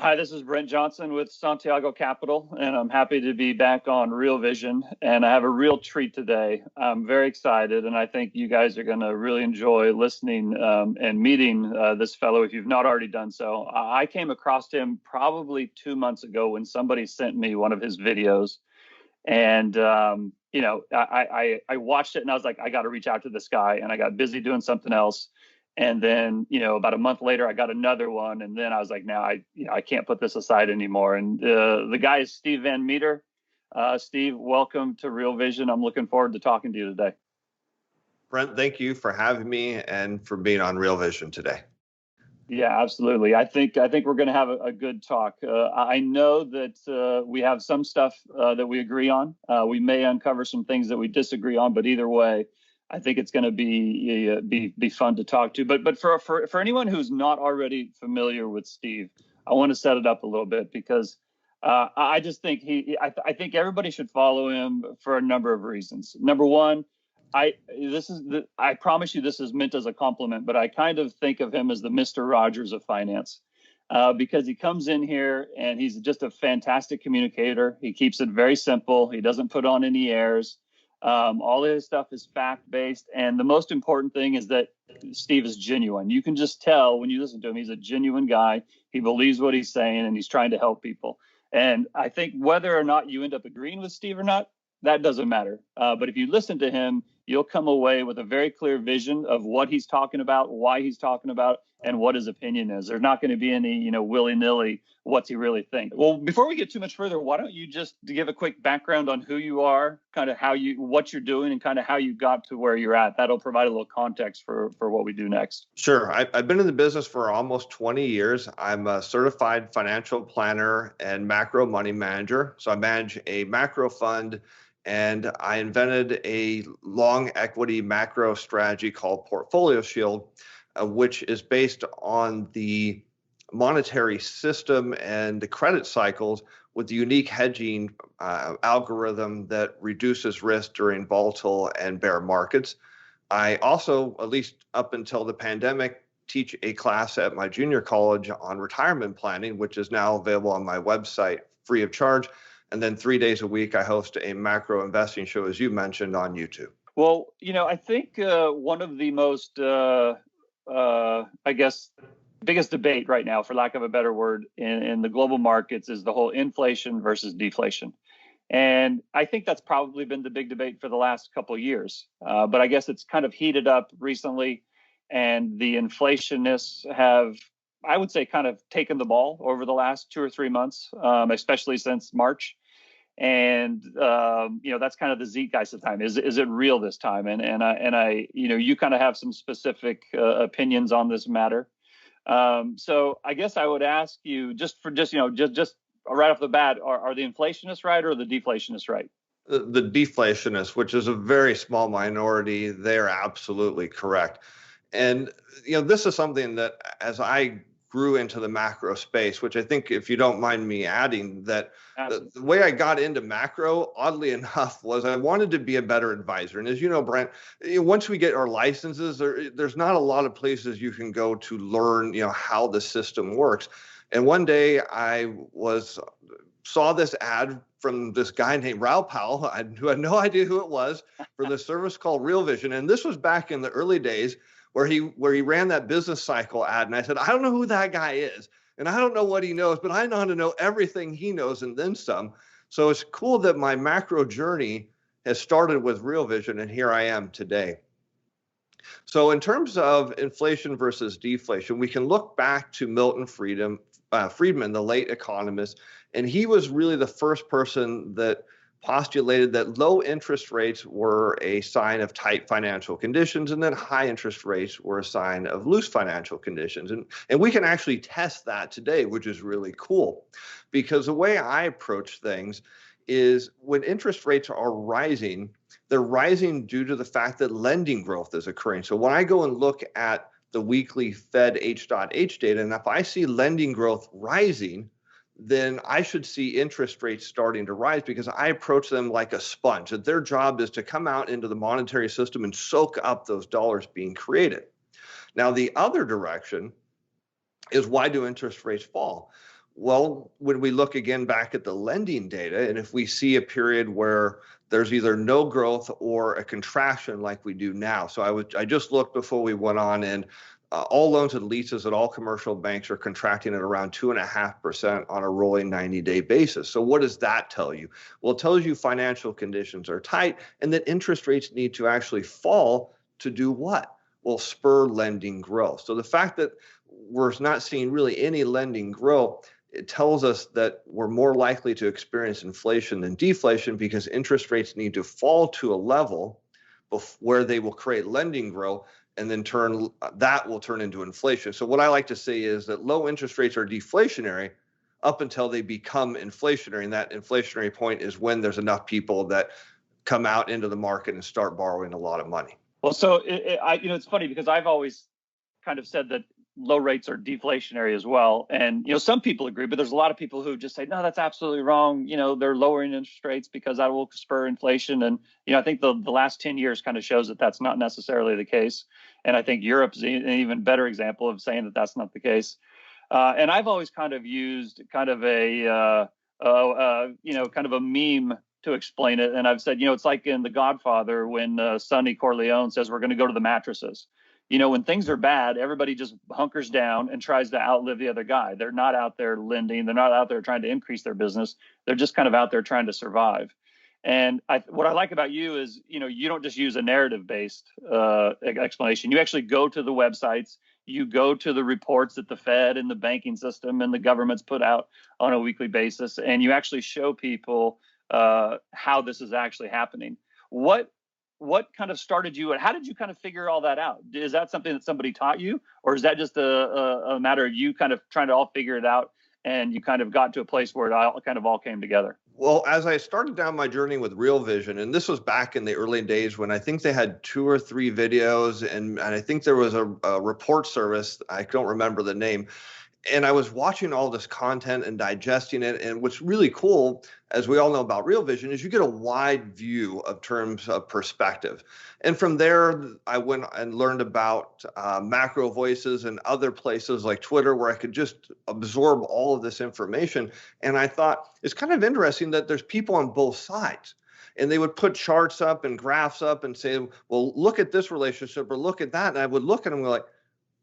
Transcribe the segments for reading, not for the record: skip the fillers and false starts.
Hi, this is Brent Johnson with Santiago Capital, and I'm happy to be back on Real Vision. And I have a real treat today. I'm very excited, and I think you guys are going to really enjoy listening and meeting this fellow if you've not already done so. I came across him probably 2 months ago when somebody sent me one of his videos. And, I watched it and I was like, I got to reach out to this guy. And I got busy doing something else. And then, about a month later, I got another one. And then I was like, now I can't put this aside anymore. And the guy is Steve Van Metre. Steve, welcome to Real Vision. I'm looking forward to talking to you today. Brent, thank you for having me and for being on Real Vision today. Yeah, absolutely. I think we're going to have a good talk. I know that we have some stuff that we agree on. We may uncover some things that we disagree on, but either way, I think it's going to be fun to talk to. But for anyone who's not already familiar with Steve, I want to set it up a little bit because I just think I think everybody should follow him for a number of reasons. Number one, I promise you this is meant as a compliment, but I kind of think of him as the Mr. Rogers of finance because he comes in here and he's just a fantastic communicator. He keeps it very simple. He doesn't put on any airs. All of his stuff is fact-based. And the most important thing is that Steve is genuine. You can just tell when you listen to him, he's a genuine guy. He believes what he's saying and he's trying to help people. And I think whether or not you end up agreeing with Steve or not, that doesn't matter. But if you listen to him, you'll come away with a very clear vision of what he's talking about, why he's talking about, and what his opinion is. There's not going to be any, willy-nilly, what's he really think. Well, before we get too much further, why don't you just give a quick background on who you are, kind of what you're doing, and kind of how you got to where you're at. That'll provide a little context for what we do next. Sure. I've been in the business for almost 20 years. I'm a certified financial planner and macro money manager. So I manage a macro fund, and I invented a long equity macro strategy called Portfolio Shield, which is based on the monetary system and the credit cycles with the unique hedging algorithm that reduces risk during volatile and bear markets. I also, at least up until the pandemic, teach a class at my junior college on retirement planning, which is now available on my website free of charge. And then 3 days a week, I host a macro investing show, as you mentioned, on YouTube. Well, I think one of the most, biggest debate right now, for lack of a better word, in the global markets is the whole inflation versus deflation. And I think that's probably been the big debate for the last couple of years. But I guess it's kind of heated up recently, and the inflationists have, I would say, kind of taken the ball over the last 2 or 3 months, especially since March. And that's kind of the zeitgeist time. Is it real this time? And I you kind of have some specific opinions on this matter. So I guess I would ask you just right off the bat, are the inflationists right or the deflationists right? The deflationists, which is a very small minority, they're absolutely correct. And this is something that as I grew into the macro space, which I think, if you don't mind me adding, that the way I got into macro, oddly enough, was I wanted to be a better advisor. And as you know, Brent, once we get our licenses, there's not a lot of places you can go to learn, how the system works. And one day I saw this ad from this guy named Raoul Powell, who had no idea who it was, for the service called Real Vision. And this was back in the early days where he ran that business cycle ad. And I said, I don't know who that guy is, and I don't know what he knows, but I know how to know everything he knows and then some. So it's cool that my macro journey has started with Real Vision, and here I am today. So in terms of inflation versus deflation, we can look back to Milton Friedman, the late economist, and he was really the first person that postulated that low interest rates were a sign of tight financial conditions, and that high interest rates were a sign of loose financial conditions. And we can actually test that today, which is really cool, because the way I approach things is when interest rates are rising, they're rising due to the fact that lending growth is occurring. So when I go and look at the weekly Fed H.H data, and if I see lending growth rising, then I should see interest rates starting to rise, because I approach them like a sponge. That their job is to come out into the monetary system and soak up those dollars being created. Now, the other direction is, why do interest rates fall? Well, when we look again back at the lending data, and if we see a period where there's either no growth or a contraction like we do now. So I just looked before we went on, and all loans and leases at all commercial banks are contracting at around 2.5% on a rolling 90-day basis. So what does that tell you? Well, it tells you financial conditions are tight and that interest rates need to actually fall to do what? Well, spur lending growth. So the fact that we're not seeing really any lending growth, it tells us that we're more likely to experience inflation than deflation because interest rates need to fall to a level where they will create lending growth, and then that will turn into inflation. So what I like to say is that low interest rates are deflationary up until they become inflationary, and that inflationary point is when there's enough people that come out into the market and start borrowing a lot of money. Well, so it's funny because I've always kind of said that low rates are deflationary as well. And, some people agree, but there's a lot of people who just say, no, that's absolutely wrong. They're lowering interest rates because that will spur inflation. And, I think the last 10 years kind of shows that that's not necessarily the case. And I think Europe's an even better example of saying that that's not the case. And I've always kind of used kind of a meme to explain it. And I've said, it's like in The Godfather when Sonny Corleone says, we're going to go to the mattresses. When things are bad, everybody just hunkers down and tries to outlive the other guy. They're not out there lending. They're not out there trying to increase their business. They're just kind of out there trying to survive. And what I like about you is, you don't just use a narrative-based explanation. You actually go to the websites. You go to the reports that the Fed and the banking system and the governments put out on a weekly basis, and you actually show people how this is actually happening. What kind of started you, and how did you kind of figure all that out? Is that something that somebody taught you, or is that just a matter of you kind of trying to all figure it out and you kind of got to a place where it all came together? Well, as I started down my journey with Real Vision, and this was back in the early days when I think they had 2 or 3 videos, and I think there was a report service, I don't remember the name, and I was watching all this content and digesting it. And what's really cool, as we all know about Real Vision, is you get a wide view of terms of perspective. And from there, I went and learned about macro voices and other places like Twitter, where I could just absorb all of this information. And I thought it's kind of interesting that there's people on both sides. And they would put charts up and graphs up and say, well, look at this relationship or look at that. And I would look at them and go like,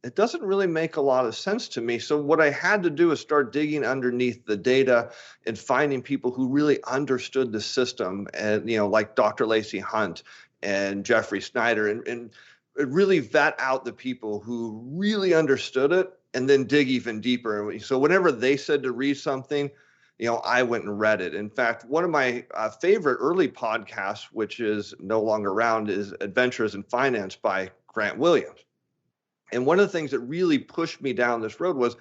it doesn't really make a lot of sense to me. So what I had to do is start digging underneath the data and finding people who really understood the system, and like Dr. Lacey Hunt and Jeffrey Snyder, and really vet out the people who really understood it and then dig even deeper. So whenever they said to read something, I went and read it. In fact, one of my favorite early podcasts, which is no longer around, is Adventures in Finance by Grant Williams. And one of the things that really pushed me down this road was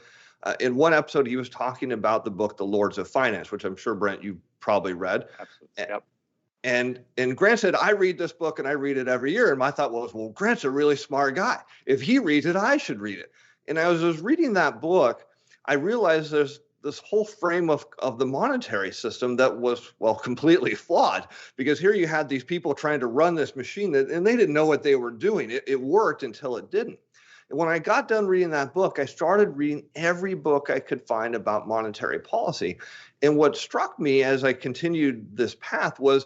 in one episode, he was talking about the book, The Lords of Finance, which I'm sure, Brent, you probably read. Absolutely. Yep. And Grant said, I read this book and I read it every year. And my thought was, well, Grant's a really smart guy. If he reads it, I should read it. And as I was reading that book, I realized there's this whole frame of the monetary system that was, well, completely flawed, because here you had these people trying to run this machine and they didn't know what they were doing. It worked until it didn't. And when I got done reading that book, I started reading every book I could find about monetary policy. And what struck me as I continued this path was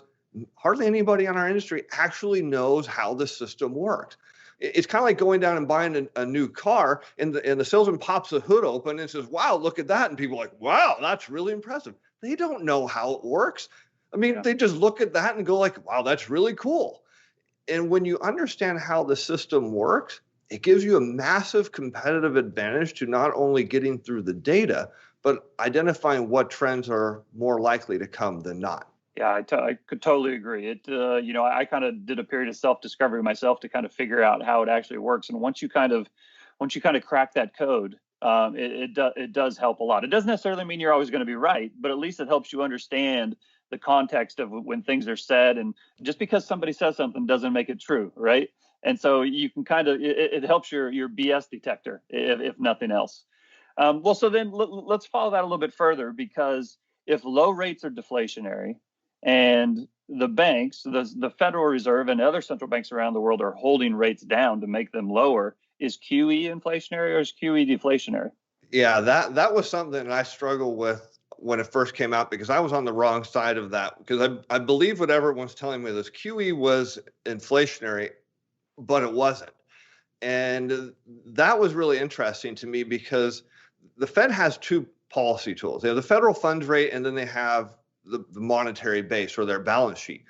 hardly anybody in our industry actually knows how the system works. It's kind of like going down and buying a new car, and the salesman pops the hood open and says, wow, look at that. And people are like, wow, that's really impressive. They don't know how it works. I mean, They just look at that and go like, wow, that's really cool. And when you understand how the system works, it gives you a massive competitive advantage to not only getting through the data, but identifying what trends are more likely to come than not. Yeah, I could totally agree. I kind of did a period of self-discovery myself to kind of figure out how it actually works. And once you kind of crack that code, it does help a lot. It doesn't necessarily mean you're always going to be right, but at least it helps you understand the context of when things are said. And just because somebody says something doesn't make it true, right? And so you can kind of, it helps your BS detector, if nothing else. Well, so then let's follow that a little bit further, because if low rates are deflationary and the banks, the Federal Reserve and other central banks around the world are holding rates down to make them lower, is QE inflationary or is QE deflationary? Yeah, that was something that I struggled with when it first came out because I was on the wrong side of that. Because I believe what everyone's telling me, this QE was inflationary, but it wasn't. And that was really interesting to me because the Fed has two policy tools. They have the federal funds rate, and then they have the monetary base or their balance sheet.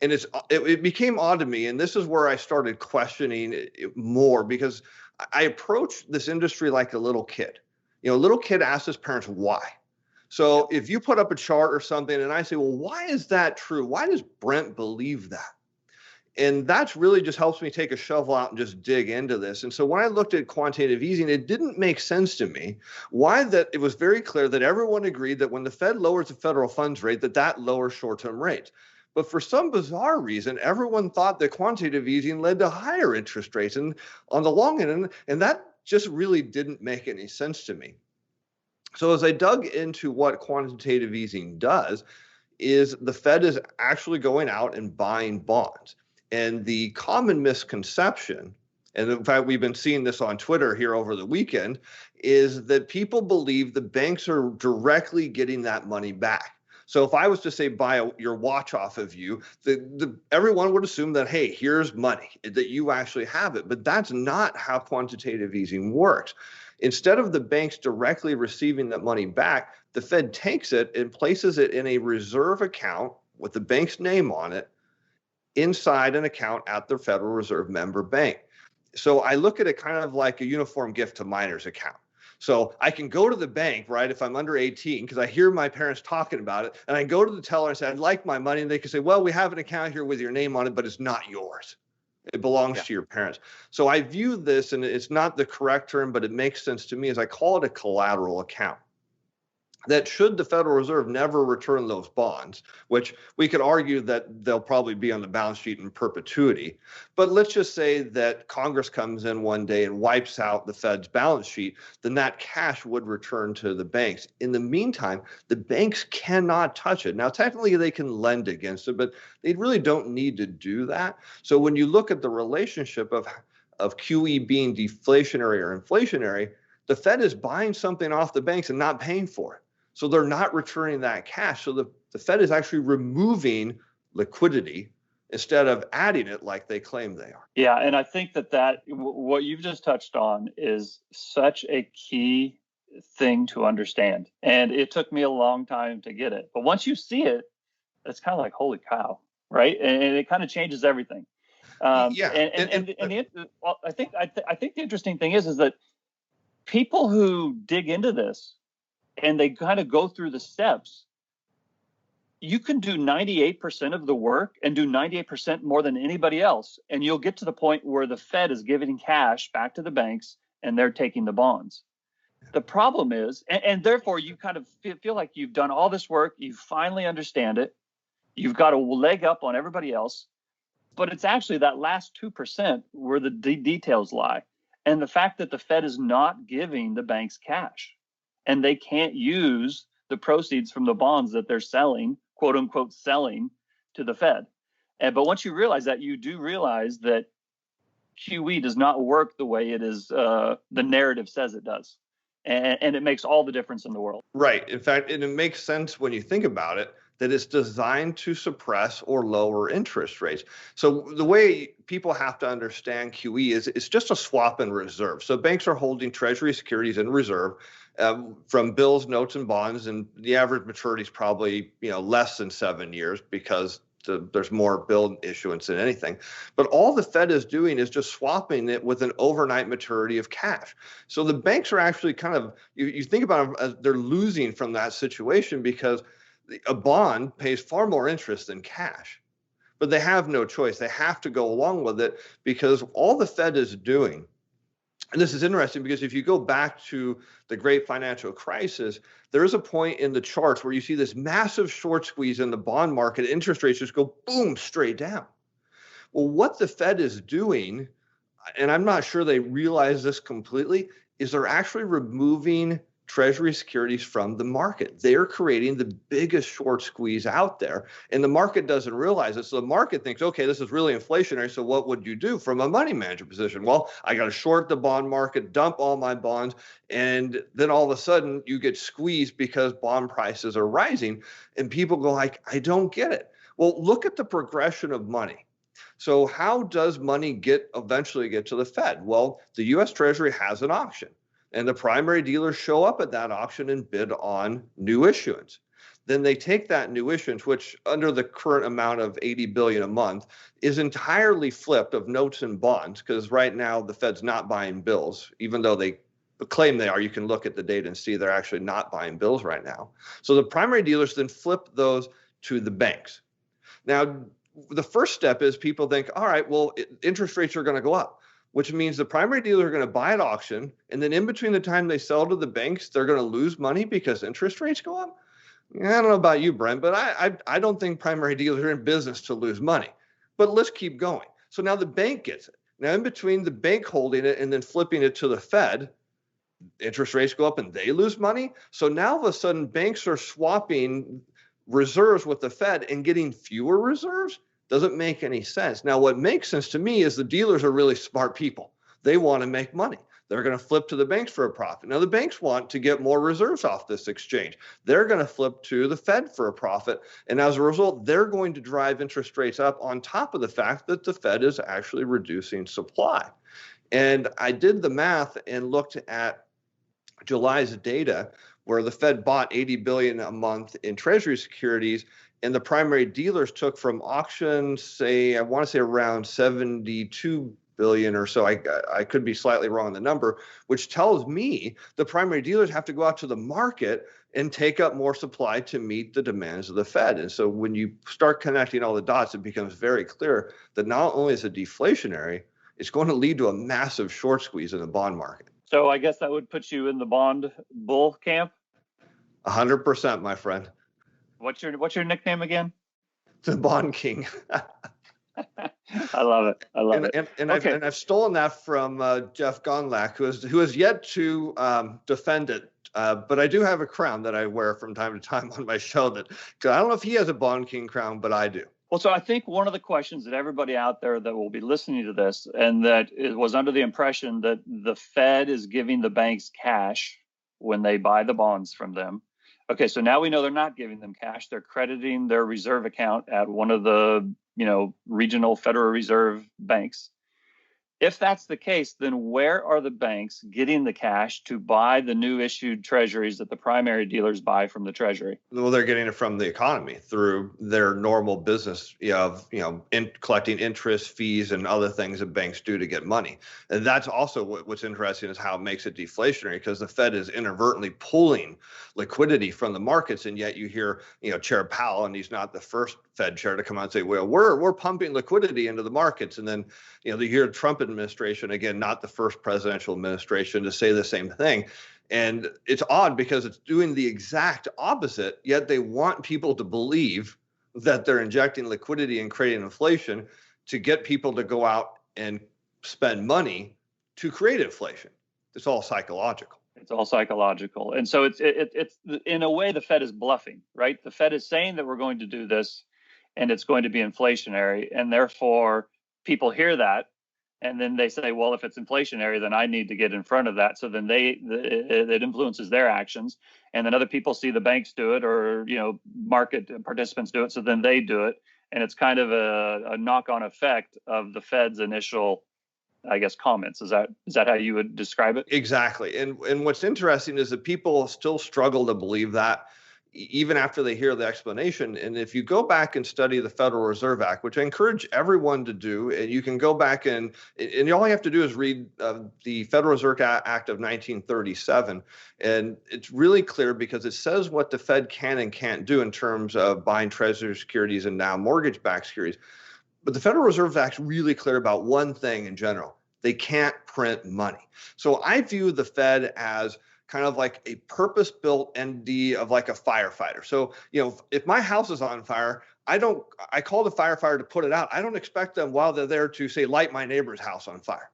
And it became odd to me, and this is where I started questioning it more because I approached this industry like a little kid. A little kid asks his parents why. So if you put up a chart or something, and I say, well, why is that true? Why does Brent believe that? And that's really just helps me take a shovel out and just dig into this. And so when I looked at quantitative easing, it didn't make sense to me why that it was very clear that everyone agreed that when the Fed lowers the federal funds rate, that lowers short-term rates. But for some bizarre reason, everyone thought that quantitative easing led to higher interest rates and on the long end, and that just really didn't make any sense to me. So as I dug into what quantitative easing does, is the Fed is actually going out and buying bonds. And the common misconception, and in fact, we've been seeing this on Twitter here over the weekend, is that people believe the banks are directly getting that money back. So if I was to say buy your watch off of you, everyone would assume that, hey, here's money, that you actually have it. But that's not how quantitative easing works. Instead of the banks directly receiving that money back, the Fed takes it and places it in a reserve account with the bank's name on it inside an account at the Federal Reserve member bank. So I look at it kind of like a uniform gift to minors account. So I can go to the bank, right, if I'm under 18, because I hear my parents talking about it, and I go to the teller and say, I'd like my money, and they can say, well, we have an account here with your name on it, but it's not yours. It belongs to your parents. So I view this, and it's not the correct term, but it makes sense to me, as I call it a collateral account. That should the Federal Reserve never return those bonds, which we could argue that they'll probably be on the balance sheet in perpetuity. But let's just say that Congress comes in one day and wipes out the Fed's balance sheet, then that cash would return to the banks. In the meantime, the banks cannot touch it. Now, technically, they can lend against it, but they really don't need to do that. So when you look at the relationship of QE being deflationary or inflationary, the Fed is buying something off the banks and not paying for it. So they're not returning that cash. So the Fed is actually removing liquidity instead of adding it like they claim they are. Yeah, and I think that what you've just touched on is such a key thing to understand. And it took me a long time to get it. But once you see it, it's kind of like, holy cow, right? And it kind of changes everything. I think the interesting thing is that people who dig into this and they kind of go through the steps, you can do 98% of the work and do 98% more than anybody else. And you'll get to the point where the Fed is giving cash back to the banks and they're taking the bonds. The problem is, and therefore you kind of feel like you've done all this work, you finally understand it, you've got a leg up on everybody else, but it's actually that last 2% where the details lie. And the fact that the Fed is not giving the banks cash, and they can't use the proceeds from the bonds that they're selling, quote unquote, selling to the Fed. But once you realize that, you do realize that QE does not work the way it is, the narrative says it does. And it makes all the difference in the world. Right. In fact, it makes sense when you think about it, that it's designed to suppress or lower interest rates. So the way people have to understand QE is it's just a swap and reserve. So banks are holding Treasury securities in reserve from bills, notes, and bonds, and the average maturity is probably less than 7 years because there's more bill issuance than anything. But all the Fed is doing is just swapping it with an overnight maturity of cash. So the banks are actually kind of, you think about them as they're losing from that situation because a bond pays far more interest than cash. But they have no choice. They have to go along with it because all the Fed is doing, and this is interesting because if you go back to the great financial crisis, there is a point in the charts where you see this massive short squeeze in the bond market. Interest rates just go boom, straight down. Well, what the Fed is doing, and I'm not sure they realize this completely, is they're actually removing Treasury securities from the market. They're creating the biggest short squeeze out there, and the market doesn't realize it. So the market thinks, okay, this is really inflationary, so what would you do from a money manager position? Well, I got to short the bond market, dump all my bonds, and then all of a sudden you get squeezed because bond prices are rising, and people go like, I don't get it. Well, look at the progression of money. So how does money eventually get to the Fed? Well, the U.S. Treasury has an auction, and the primary dealers show up at that auction and bid on new issuance. Then they take that new issuance, which under the current amount of $80 billion a month is entirely flipped of notes and bonds, because right now the Fed's not buying bills, even though they claim they are. You can look at the data and see they're actually not buying bills right now. So the primary dealers then flip those to the banks. Now, the first step is people think, all right, well, interest rates are going to go up, which means the primary dealers are going to buy at auction, and then in between the time they sell to the banks, they're going to lose money because interest rates go up. I don't know about you, Brent, but I don't think primary dealers are in business to lose money. But let's keep going. So now the bank gets it. Now, in between the bank holding it and then flipping it to the Fed, interest rates go up and they lose money. So now all of a sudden banks are swapping reserves with the Fed and getting fewer reserves. Doesn't make any sense. Now, what makes sense to me is the dealers are really smart people. They want to make money. They're going to flip to the banks for a profit. Now, the banks want to get more reserves off this exchange. They're going to flip to the Fed for a profit. And as a result, they're going to drive interest rates up on top of the fact that the Fed is actually reducing supply. And I did the math and looked at July's data, where the Fed bought $80 billion a month in Treasury securities, and the primary dealers took from auction, I want to say around $72 billion or so. I could be slightly wrong on the number, which tells me the primary dealers have to go out to the market and take up more supply to meet the demands of the Fed. And so when you start connecting all the dots, it becomes very clear that not only is it deflationary, it's going to lead to a massive short squeeze in the bond market. So I guess that would put you in the bond bull camp. 100%, my friend. What's your nickname again? The Bond King. I love it. I love it. And I've stolen that from Jeff Gonlach, who has yet to defend it. But I do have a crown that I wear from time to time on my show. Because I don't know if he has a Bond King crown, but I do. Well, so I think one of the questions that everybody out there that will be listening to this and that was under the impression that the Fed is giving the banks cash when they buy the bonds from them. Okay, so now we know they're not giving them cash. They're crediting their reserve account at one of the, regional Federal Reserve banks. If that's the case, then where are the banks getting the cash to buy the new issued treasuries that the primary dealers buy from the Treasury? Well, they're getting it from the economy through their normal business of, collecting interest, fees, and other things that banks do to get money. And that's also what's interesting is how it makes it deflationary, because the Fed is inadvertently pulling liquidity from the markets. And yet you hear, Chair Powell, and he's not the first Fed chair to come out and say, well, we're pumping liquidity into the markets. And then, you hear Trump administration, again, not the first presidential administration, to say the same thing. And it's odd because it's doing the exact opposite, yet they want people to believe that they're injecting liquidity and creating inflation to get people to go out and spend money to create inflation. It's all psychological. It's all psychological. And so it's in a way, the Fed is bluffing, right? The Fed is saying that we're going to do this and it's going to be inflationary. And therefore, people hear that. And then they say, well, if it's inflationary, then I need to get in front of that. So then it influences their actions. And then other people see the banks do it, or, market participants do it. So then they do it. And it's kind of a knock-on effect of the Fed's initial, I guess, comments. Is that how you would describe it? Exactly. And what's interesting is that people still struggle to believe that, even after they hear the explanation. And if you go back and study the Federal Reserve Act, which I encourage everyone to do, and you can go back and all you have to do is read the Federal Reserve Act of 1937. And it's really clear because it says what the Fed can and can't do in terms of buying Treasury securities and now mortgage-backed securities. But the Federal Reserve Act is really clear about one thing in general. They can't print money. So I view the Fed as kind of like a purpose-built entity of like a firefighter. So, if my house is on fire, I call the firefighter to put it out. I don't expect them while they're there to say, light my neighbor's house on fire.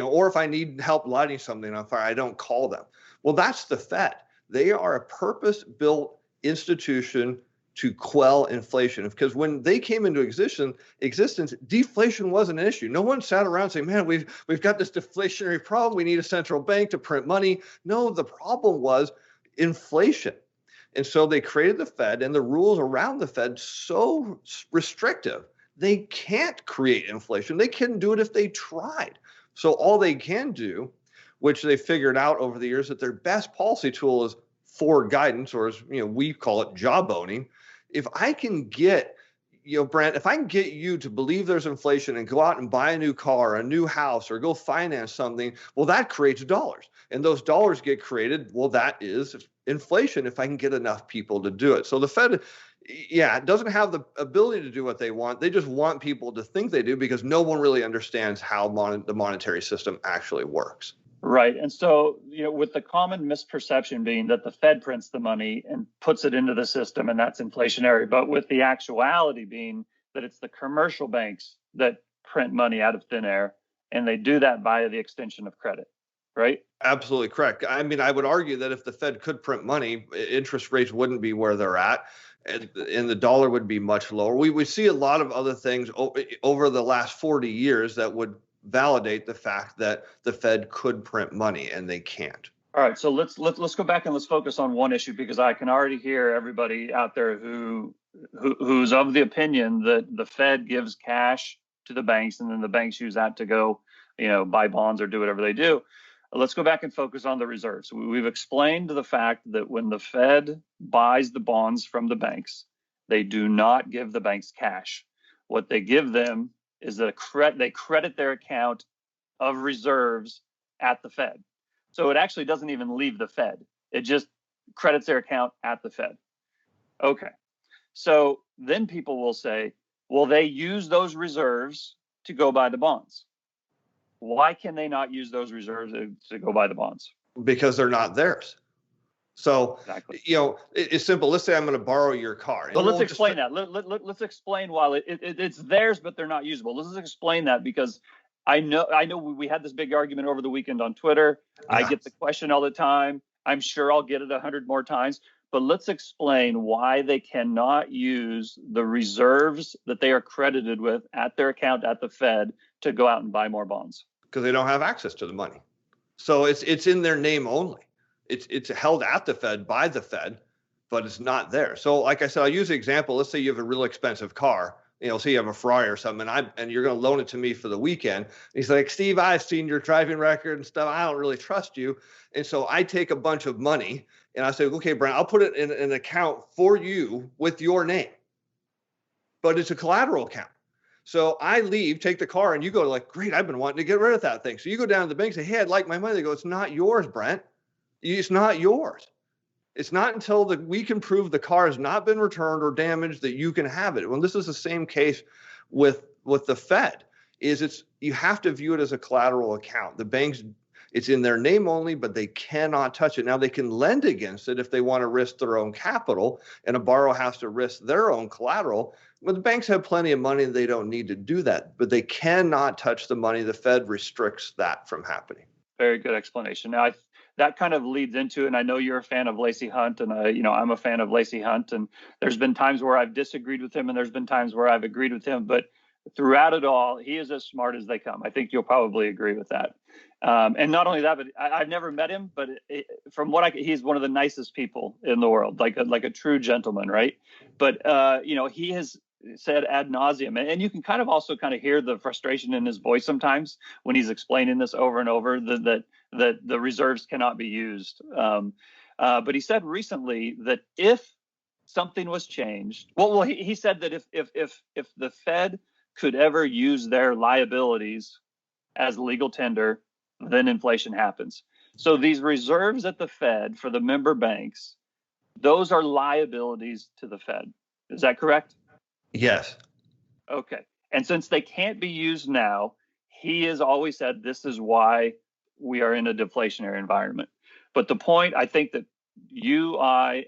Or if I need help lighting something on fire, I don't call them. Well, that's the Fed. They are a purpose-built institution to quell inflation. Because when they came into existence, deflation wasn't an issue. No one sat around saying, man, we've got this deflationary problem. We need a central bank to print money. No, the problem was inflation. And so they created the Fed, and the rules around the Fed so restrictive, they can't create inflation. They couldn't do it if they tried. So all they can do, which they figured out over the years, that their best policy tool is forward guidance, or as we call it, jawboning. If I can get, Brent, if I can get you to believe there's inflation and go out and buy a new car, a new house, or go finance something, well, that creates dollars. And those dollars get created, well, that is inflation if I can get enough people to do it. So the Fed, it doesn't have the ability to do what they want. They just want people to think they do because no one really understands how the monetary system actually works. Right. And so, with the common misperception being that the Fed prints the money and puts it into the system, and that's inflationary, but with the actuality being that it's the commercial banks that print money out of thin air, and they do that via the extension of credit, right? Absolutely correct. I mean, I would argue that if the Fed could print money, interest rates wouldn't be where they're at, and the dollar would be much lower. We see a lot of other things over the last 40 years that would validate the fact that the Fed could print money, and they can't. All right, so let's go back and let's focus on one issue, because I can already hear everybody out there who's of the opinion that the Fed gives cash to the banks, and then the banks use that to go, buy bonds or do whatever they do. Let's go back and focus on the reserves. We've explained the fact that when the Fed buys the bonds from the banks, they do not give the banks cash. What they give them is they credit their account of reserves at the Fed. So it actually doesn't even leave the Fed. It just credits their account at the Fed. Okay. So then people will say, well, they use those reserves to go buy the bonds. Why can they not use those reserves to go buy the bonds? Because they're not theirs. So, exactly. It's simple. Let's say I'm going to borrow your car. But let's explain that. Let's explain why it's theirs, but they're not usable. Let's explain that, because I know we had this big argument over the weekend on Twitter. Yeah. I get the question all the time. I'm sure I'll get it 100 more times. But let's explain why they cannot use the reserves that they are credited with at their account at the Fed to go out and buy more bonds. Because they don't have access to the money. So it's in their name only. It's held at the Fed by the Fed, but it's not there. So like I said, I'll use an example. Let's say you have a real expensive car. Say you have a Ferrari or something, and you're going to loan it to me for the weekend. And he's like, Steve, I've seen your driving record and stuff. I don't really trust you. And so I take a bunch of money and I say, okay, Brian, I'll put it in an account for you with your name. But it's a collateral account. So I leave, take the car, and you go like, great, I've been wanting to get rid of that thing. So you go down to the bank and say, hey, I'd like my money. They go, it's not yours, Brent. It's not yours. It's not until we can prove the car has not been returned or damaged that you can have it. Well, this is the same case with the Fed. You have to view it as a collateral account. The banks, it's in their name only, but they cannot touch it. Now they can lend against it if they want to risk their own capital, and a borrower has to risk their own collateral. But the banks have plenty of money, and they don't need to do that. But they cannot touch the money. The Fed restricts that from happening. Very good explanation. Now, that kind of leads into, and I know you're a fan of Lacey Hunt, and I'm a fan of Lacey Hunt, and there's been times where I've disagreed with him, and there's been times where I've agreed with him, but throughout it all, he is as smart as they come. I think you'll probably agree with that. And not only that, but I've never met him, but he's one of the nicest people in the world, like a true gentleman, right? But he has said ad nauseum, and you can kind of hear the frustration in his voice sometimes when he's explaining this over and over, that the reserves cannot be used. But he said recently that if something was changed, he said that if the Fed could ever use their liabilities as legal tender, then inflation happens. So these reserves at the Fed for the member banks, those are liabilities to the Fed. Is that correct? Yes. Okay. And since they can't be used now, he has always said this is why we are in a deflationary environment. But the point, I think that I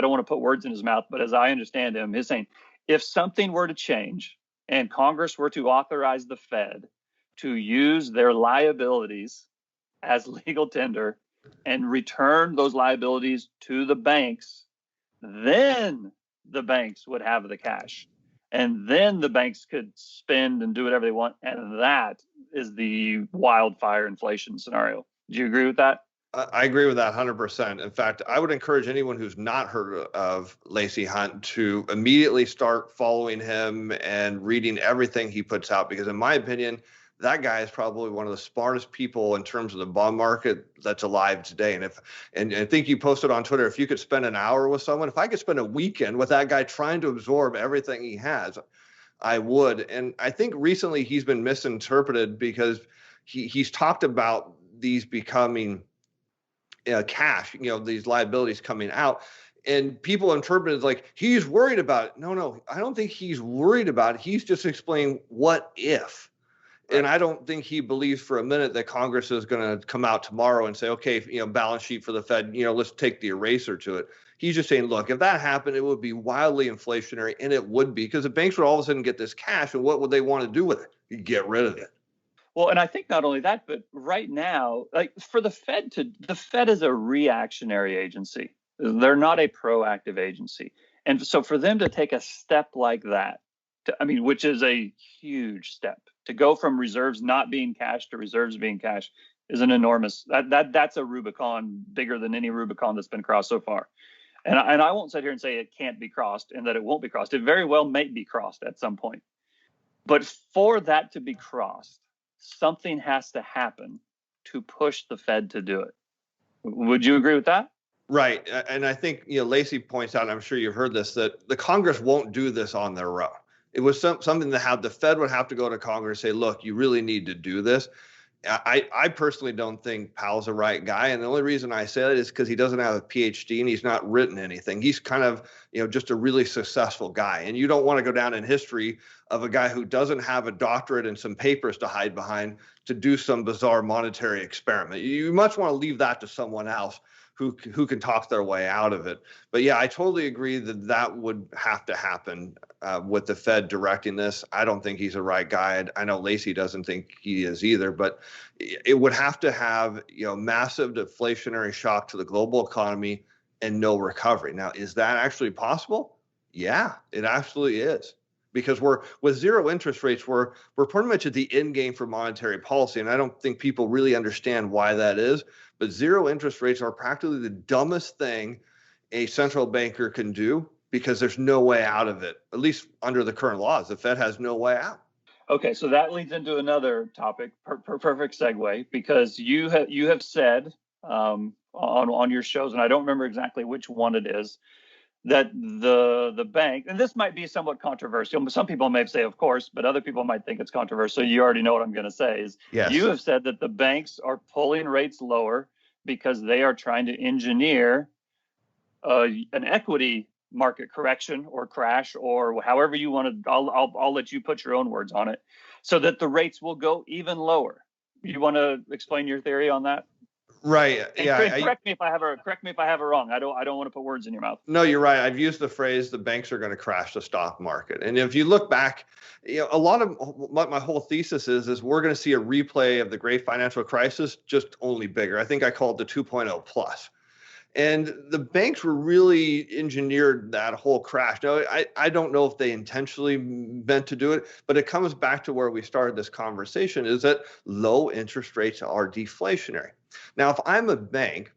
don't want to put words in his mouth, but as I understand him, he's saying if something were to change and Congress were to authorize the Fed to use their liabilities as legal tender, and return those liabilities to the banks, then the banks would have the cash. And then the banks could spend and do whatever they want. And that is the wildfire inflation scenario. Do you agree with that? I agree with that 100%. In fact, I would encourage anyone who's not heard of Lacey Hunt to immediately start following him and reading everything he puts out, because in my opinion, that guy is probably one of the smartest people in terms of the bond market that's alive today. And I think you posted on Twitter, if you could spend an hour with someone, if I could spend a weekend with that guy trying to absorb everything he has, I would. And I think recently he's been misinterpreted because he's talked about these becoming cash, these liabilities coming out. And people interpret it like he's worried about it. No, I don't think he's worried about it. He's just explaining what if. Right. And I don't think he believes for a minute that Congress is going to come out tomorrow and say, okay, balance sheet for the Fed, let's take the eraser to it. He's just saying, look, if that happened, it would be wildly inflationary, and it would be, because the banks would all of a sudden get this cash, and what would they want to do with it? Get rid of it. Well, and I think not only that, but right now, like for the Fed is a reactionary agency. They're not a proactive agency. And so for them to take a step like that, which is a huge step, to go from reserves not being cash to reserves being cash is an enormous, that's a Rubicon bigger than any Rubicon that's been crossed so far. And I won't sit here and say it can't be crossed and that it won't be crossed. It very well may be crossed at some point. But for that to be crossed, something has to happen to push the Fed to do it. Would you agree with that? Right. And I think, Lacey points out, and I'm sure you've heard this, that the Congress won't do this on their own. It was something that the Fed would have to go to Congress and say, look, you really need to do this. I personally don't think Powell's the right guy. And the only reason I say that is because he doesn't have a PhD and he's not written anything. He's kind of, just a really successful guy. And you don't want to go down in history of a guy who doesn't have a doctorate and some papers to hide behind to do some bizarre monetary experiment. You much want to leave that to someone else who can talk their way out of it. But yeah, I totally agree that would have to happen with the Fed directing this. I don't think he's the right guy. I know Lacey doesn't think he is either, but it would have to have, massive deflationary shock to the global economy and no recovery. Now, is that actually possible? Yeah, it absolutely is. Because with zero interest rates, we're pretty much at the end game for monetary policy. And I don't think people really understand why that is. But zero interest rates are practically the dumbest thing a central banker can do, because there's no way out of it, at least under the current laws. The Fed has no way out. Okay, so that leads into another topic, perfect segue, because you have said on your shows, and I don't remember exactly which one it is, that the bank, and this might be somewhat controversial, some people may say, of course, but other people might think it's controversial. You already know what I'm going to say is, yes. You have said that the banks are pulling rates lower because they are trying to engineer an equity market correction or crash, or however you want to, I'll let you put your own words on it, so that the rates will go even lower. You want to explain your theory on that? Right. And yeah. Correct me if I have it wrong. I don't want to put words in your mouth. No, you're right. I've used the phrase the banks are going to crash the stock market. And if you look back, a lot of what my whole thesis is we're going to see a replay of the great financial crisis, just only bigger. I think I call it the 2.0 plus. And the banks were really engineered that whole crash. Now, I don't know if they intentionally meant to do it, but it comes back to where we started this conversation, is that low interest rates are deflationary. Now, if I'm a bank,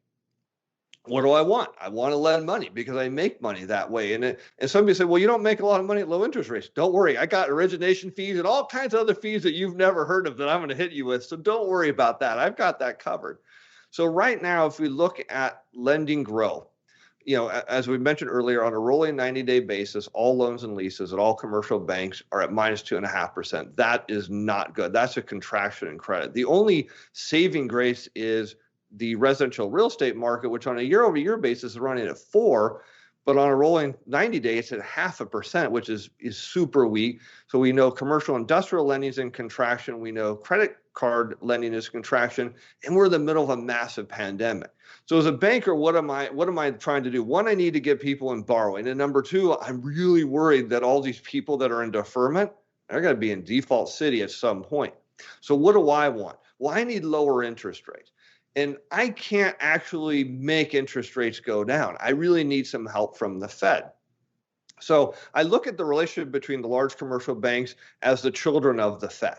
what do I want? I want to lend money because I make money that way. And somebody said, well, you don't make a lot of money at low interest rates. Don't worry. I got origination fees and all kinds of other fees that you've never heard of that I'm going to hit you with. So don't worry about that. I've got that covered. So right now, if we look at lending growth, as we mentioned earlier, on a rolling 90-day basis, all loans and leases at all commercial banks are at minus 2.5%. That is not good. That's a contraction in credit. The only saving grace is the residential real estate market, which on a year-over-year basis is running at 4%, but on a rolling 90-day, it's at 0.5%, which is super weak. So we know commercial industrial lending is in contraction. We know credit card lending is contraction, and we're in the middle of a massive pandemic. So as a banker, what am I trying to do? One, I need to get people in borrowing. And number two, I'm really worried that all these people that are in deferment are going to be in default city at some point. So what do I want? Well, I need lower interest rates. and I can't actually make interest rates go down. I really need some help from the Fed. So I look at the relationship between the large commercial banks as the children of the Fed.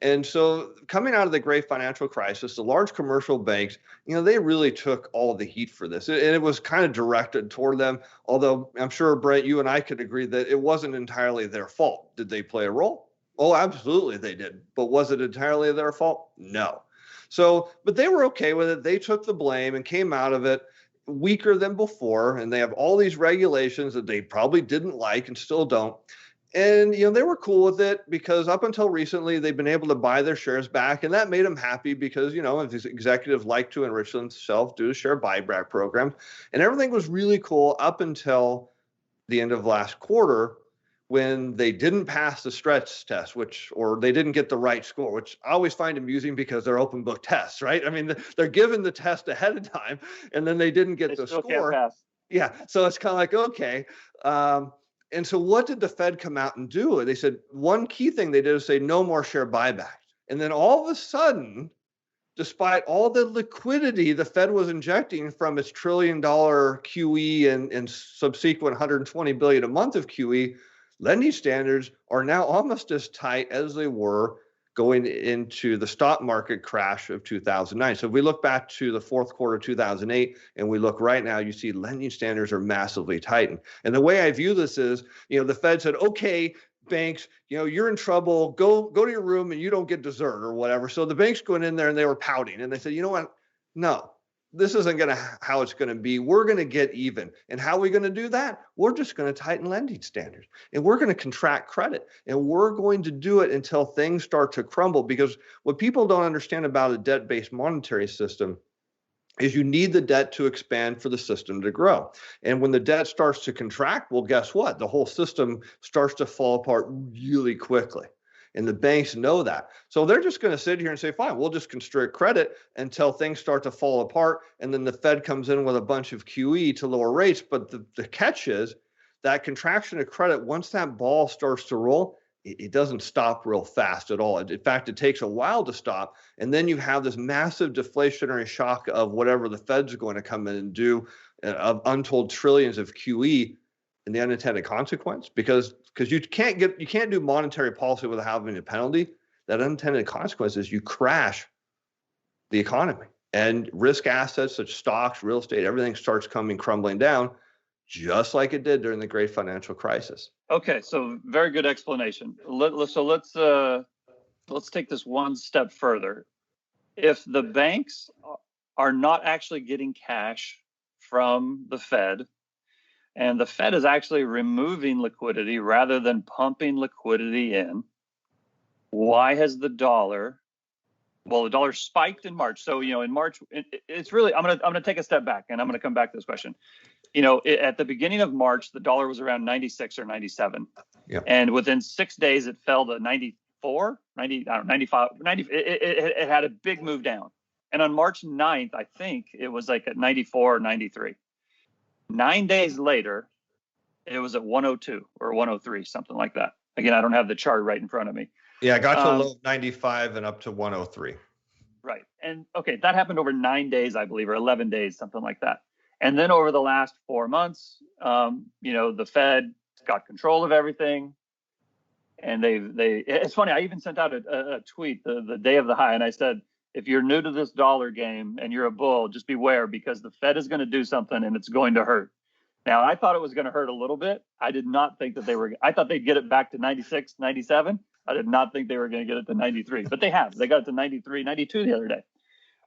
And so coming out of the great financial crisis, the large commercial banks, they really took all the heat for this. And it was kind of directed toward them, although I'm sure, Brett, you and I could agree that it wasn't entirely their fault. Did they play a role? Oh, absolutely they did. But was it entirely their fault? No. So, but they were okay with it. They took the blame and came out of it weaker than before. And they have all these regulations that they probably didn't like and still don't. And, they were cool with it because up until recently, they've been able to buy their shares back. And that made them happy because, if these executives like to enrich themselves, do a share buyback program. And everything was really cool up until the end of last quarter when they didn't pass the stress test, or they didn't get the right score, which I always find amusing because they're open book tests, right? I mean, they're given the test ahead of time and then they didn't get the score. Can't pass. Yeah. So it's kind of like, okay. And so what did the Fed come out and do? They said one key thing they did is say no more share buyback. And then all of a sudden, despite all the liquidity the Fed was injecting from its $1 trillion QE and subsequent $120 billion a month of QE, lending standards are now almost as tight as they were going into the stock market crash of 2009. So if we look back to the fourth quarter of 2008 and we look right now, you see lending standards are massively tightened. And the way I view this is, the Fed said, okay, banks, you're in trouble, go to your room and you don't get dessert or whatever. So the banks going in there and they were pouting and they said, you know what? No, this isn't how it's going to be. We're going to get even. And how are we going to do that? We're just going to tighten lending standards and we're going to contract credit and we're going to do it until things start to crumble. Because what people don't understand about a debt-based monetary system is you need the debt to expand for the system to grow. And when the debt starts to contract, well, guess what? The whole system starts to fall apart really quickly. And the banks know that. So they're just going to sit here and say, fine, we'll just constrict credit until things start to fall apart. And then the Fed comes in with a bunch of QE to lower rates. But the catch is that contraction of credit, once that ball starts to roll, it doesn't stop real fast at all. In fact, it takes a while to stop. And then you have this massive deflationary shock of whatever the Fed's going to come in and do of untold trillions of QE. And the unintended consequence, because you can't do monetary policy without having a penalty. That unintended consequence is you crash the economy and risk assets such as stocks, real estate, everything starts crumbling down, just like it did during the great financial crisis. Okay, so very good explanation. Let's take this one step further. If the banks are not actually getting cash from the Fed, and the Fed is actually removing liquidity rather than pumping liquidity in, why has the dollar? Well, the dollar spiked in March. So, in March, it's really, I'm gonna take a step back and I'm gonna come back to this question. At the beginning of March, the dollar was around 96 or 97. Yeah. And within 6 days, it fell to 94, 90, I don't know, 95, 90. It had a big move down. And on March 9th, I think it was like at 94 or 93. 9 days later, it was at 102 or 103, something like that. Again, I don't have the chart right in front of me. Yeah, I got to a low of 95 and up to 103. Right. And okay, that happened over 9 days, I believe, or 11 days, something like that. And then over the last 4 months, the Fed got control of everything. And it's funny, I even sent out a tweet the day of the high, and I said, if you're new to this dollar game and you're a bull, just beware because the Fed is going to do something and it's going to hurt. Now, I thought it was going to hurt a little bit. I did not think that I thought they'd get it back to 96, 97. I did not think they were going to get it to 93, but they have. They got it to 93, 92 the other day.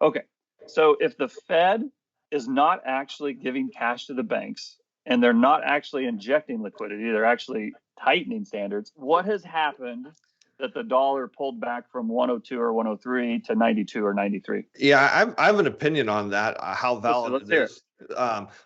Okay. So if the Fed is not actually giving cash to the banks and they're not actually injecting liquidity, they're actually tightening standards, what has happened that the dollar pulled back from 102 or 103 to 92 or 93? Yeah, I have an opinion on that, how valid it is.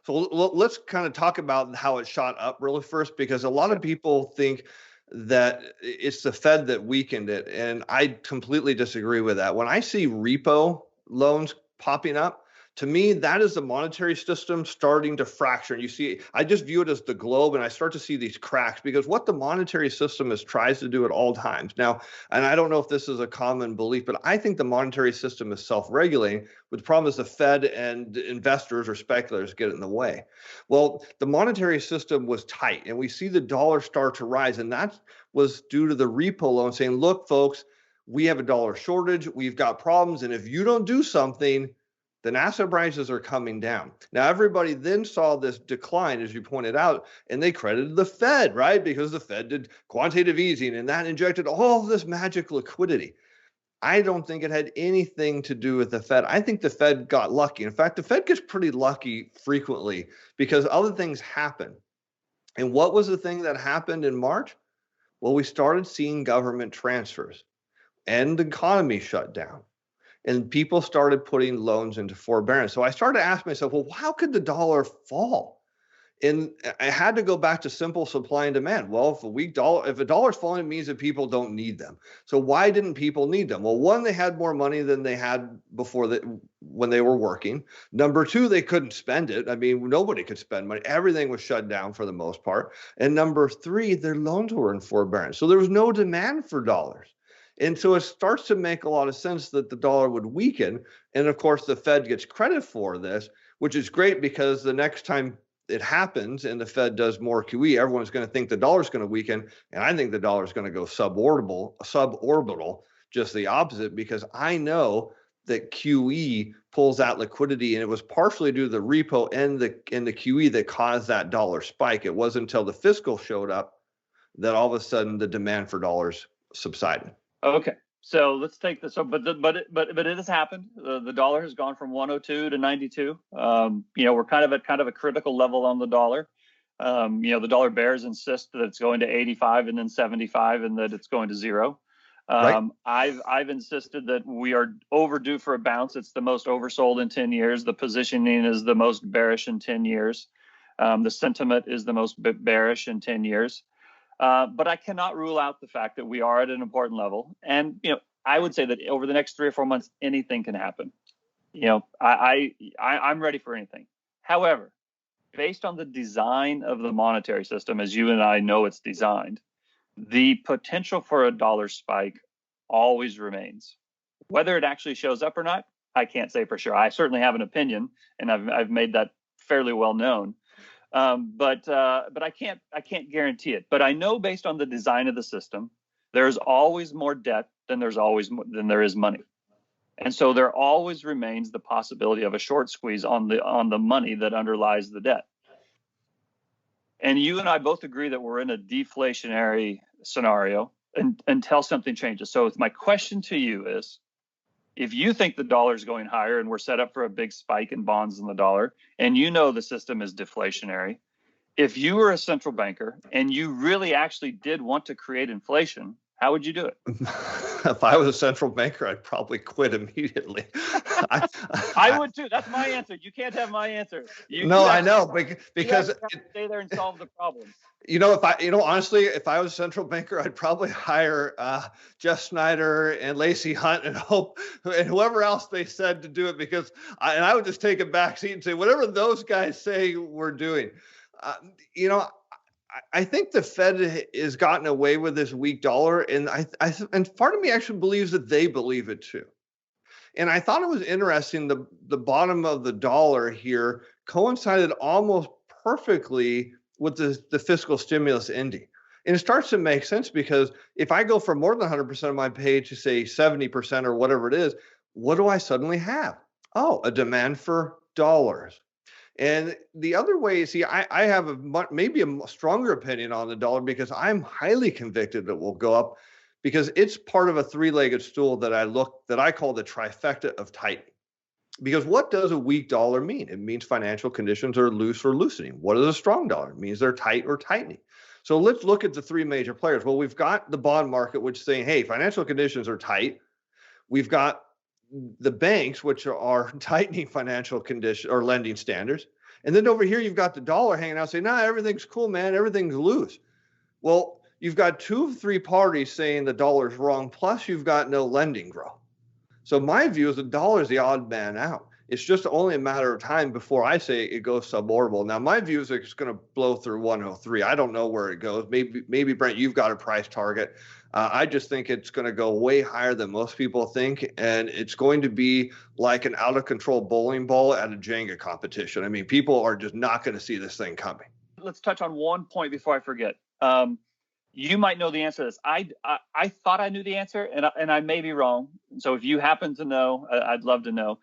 So let's kind of talk about how it shot up really first, because a lot of people think that it's the Fed that weakened it. And I completely disagree with that. When I see repo loans popping up, To me, that is the monetary system starting to fracture. And you see, I just view it as the globe, and I start to see these cracks, because what the monetary system tries to do at all times. Now, and I don't know if this is a common belief, but I think the monetary system is self-regulating, with the problem is the Fed and investors or speculators get in the way. Well, the monetary system was tight, and we see the dollar start to rise, and that was due to the repo loan saying, look, folks, we have a dollar shortage, we've got problems, and if you don't do something, then asset prices are coming down. Now, everybody then saw this decline, as you pointed out, and they credited the Fed, right? Because the Fed did quantitative easing, and that injected all of this magic liquidity. I don't think it had anything to do with the Fed. I think the Fed got lucky. In fact, the Fed gets pretty lucky frequently because other things happen. And what was the thing that happened in March? Well, we started seeing government transfers, and the economy shut down. And people started putting loans into forbearance. So I started to ask myself, well, how could the dollar fall? And I had to go back to simple supply and demand. Well, if a dollar's falling, it means that people don't need them. So why didn't people need them? Well, one, they had more money than they had before when they were working. Number two, they couldn't spend it. I mean, nobody could spend money. Everything was shut down for the most part. And number three, their loans were in forbearance. So there was no demand for dollars. And so it starts to make a lot of sense that the dollar would weaken. And of course, the Fed gets credit for this, which is great, because the next time it happens and the Fed does more QE, everyone's going to think the dollar's going to weaken. And I think the dollar's going to go suborbital, just the opposite, because I know that QE pulls out liquidity, and it was partially due to the repo and the QE that caused that dollar spike. It wasn't until the fiscal showed up that all of a sudden the demand for dollars subsided. Okay, so let's take this. So, but it has happened. The dollar has gone from 102 to 92. We're kind of a critical level on the dollar. The dollar bears insist that it's going to 85 and then 75, and that it's going to zero. Right. I've insisted that we are overdue for a bounce. It's the most oversold in 10 years. The positioning is the most bearish in 10 years. The sentiment is the most bearish in 10 years. But I cannot rule out the fact that we are at an important level. And, I would say that over the next 3 or 4 months, anything can happen. I'm ready for anything. However, based on the design of the monetary system, as you and I know it's designed, the potential for a dollar spike always remains. Whether it actually shows up or not, I can't say for sure. I certainly have an opinion, and I've made that fairly well known. But I can't guarantee it. But I know, based on the design of the system, there's always more debt than there is money, and so there always remains the possibility of a short squeeze on the money that underlies the debt. And you and I both agree that we're in a deflationary scenario until something changes. So my question to you is, if you think the dollar is going higher and we're set up for a big spike in bonds in the dollar, and the system is deflationary, if you were a central banker and you really actually did want to create inflation, how would you do it? If I was a central banker, I'd probably quit immediately. I would too. That's my answer. You can't have my answer. I know, because stay there and solve the problem. Honestly, if I was a central banker, I'd probably hire Jeff Snyder and Lacey Hunt and whoever else they said to do it, because I would just take a back seat and say, whatever those guys say we're doing. I think the Fed has gotten away with this weak dollar, and and part of me actually believes that they believe it too. And I thought it was interesting, the bottom of the dollar here coincided almost perfectly with the fiscal stimulus ending. And it starts to make sense, because if I go from more than 100% of my pay to, say, 70% or whatever it is, what do I suddenly have? Oh, a demand for dollars. And the other way, see, I have maybe a stronger opinion on the dollar, because I'm highly convicted that it will go up, because it's part of a three-legged stool that I call the trifecta of tightening. Because what does a weak dollar mean? It means financial conditions are loose or loosening. What is a strong dollar? It means they're tight or tightening. So let's look at the three major players. Well, we've got the bond market, which is saying, hey, financial conditions are tight. We've got the banks, which are tightening financial condition or lending standards. And then over here, you've got the dollar hanging out saying, everything's cool, man. Everything's loose. Well, you've got 2 of 3 parties saying the dollar's wrong, plus you've got no lending growth. So my view is the dollar is the odd man out. It's just only a matter of time before I say it goes suborbital. Now, my view is it's going to blow through 103. I don't know where it goes. Maybe Brent, you've got a price target. I just think it's going to go way higher than most people think, and it's going to be like an out-of-control bowling ball at a Jenga competition. I mean, people are just not going to see this thing coming. Let's touch on one point before I forget. You might know the answer to this. I thought I knew the answer, and I may be wrong. So if you happen to know, I'd love to know.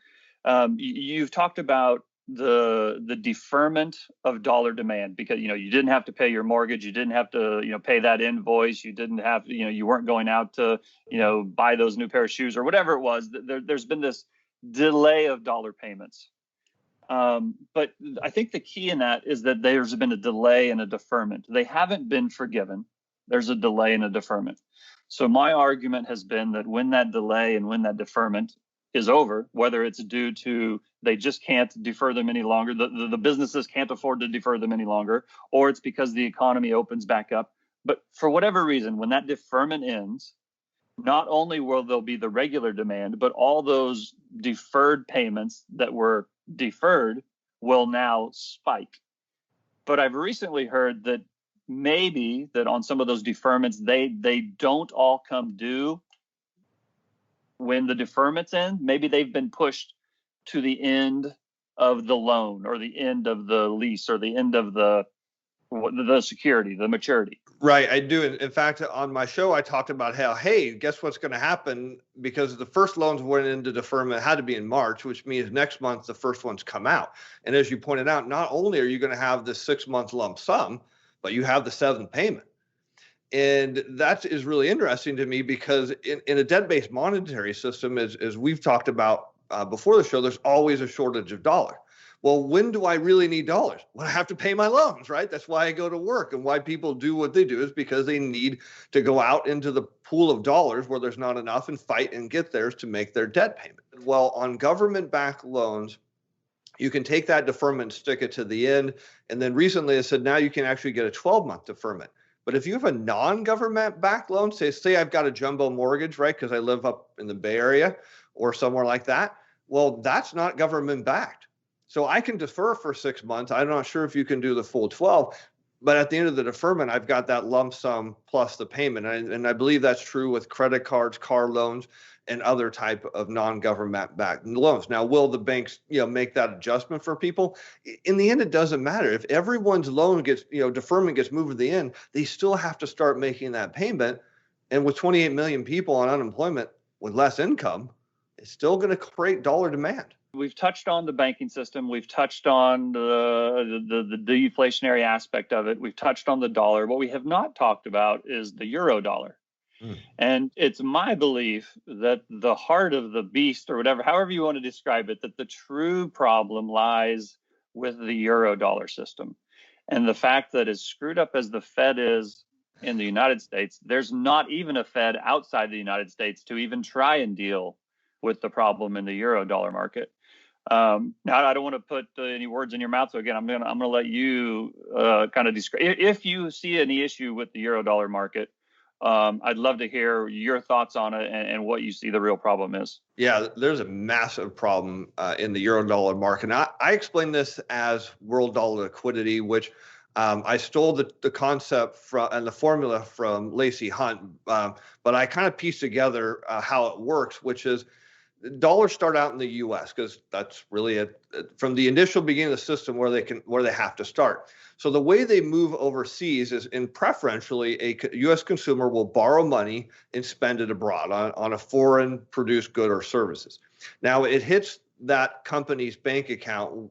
You've talked about the deferment of dollar demand because you didn't have to pay your mortgage, you didn't have to pay that invoice, you didn't have to, you weren't going out to buy those new pair of shoes or whatever it was. There's been this delay of dollar payments. But I think the key in that is that there's been a delay and a deferment. They haven't been forgiven. There's a delay and a deferment. So my argument has been that when that delay and when that deferment is over, whether it's due to they just can't defer them any longer, the businesses can't afford to defer them any longer, or it's because the economy opens back up. But for whatever reason, when that deferment ends, not only will there be the regular demand, but all those deferred payments that were deferred will now spike. But I've recently heard that maybe that on some of those deferments, they don't all come due when the deferments end. Maybe they've been pushed to the end of the loan or the end of the lease or the end of the security, the maturity. Right, I do. In fact, on my show, I talked about how, hey, guess what's going to happen? Because the first loans went into deferment, had to be in March, which means next month the first ones come out. And as you pointed out, not only are you going to have this 6-month lump sum, but you have the 7th payment. And that is really interesting to me because in a debt-based monetary system, as we've talked about before the show, there's always a shortage of dollar. Well, when do I really need dollars? When I have to pay my loans, right? That's why I go to work, and why people do what they do is because they need to go out into the pool of dollars where there's not enough and fight and get theirs to make their debt payment. Well, on government-backed loans, you can take that deferment, stick it to the end, and then recently I said now you can actually get a 12-month deferment. But if you have a non-government-backed loan, say I've got a jumbo mortgage, right, because I live up in the Bay Area or somewhere like that, well, that's not government-backed. So I can defer for 6 months. I'm not sure if you can do the full 12, but at the end of the deferment, I've got that lump sum plus the payment. And I believe that's true with credit cards, car loans, and other type of non-government-backed loans. Now, will the banks, make that adjustment for people? In the end, it doesn't matter. If everyone's loan gets, deferment gets moved to the end, they still have to start making that payment. And with 28 million people on unemployment with less income, it's still going to create dollar demand. We've touched on the banking system. We've touched on the deflationary aspect of it. We've touched on the dollar. What we have not talked about is the Eurodollar. And it's my belief that the heart of the beast, or whatever, however you want to describe it, that the true problem lies with the Eurodollar system. And the fact that as screwed up as the Fed is in the United States, there's not even a Fed outside the United States to even try and deal with the problem in the Eurodollar market. Now, I don't want to put any words in your mouth. So again, I'm gonna let you kind of describe if you see any issue with the Eurodollar market. I'd love to hear your thoughts on it and what you see the real problem is. Yeah, there's a massive problem in the Eurodollar market. And I explain this as world dollar liquidity, which I stole the concept and the formula from Lacey Hunt, but I kind of pieced together how it works, which is dollars start out in the U.S. because that's really from the initial beginning of the system where they have to start. So the way they move overseas is preferentially a U.S. consumer will borrow money and spend it abroad on a foreign produced good or services. Now it hits that company's bank account,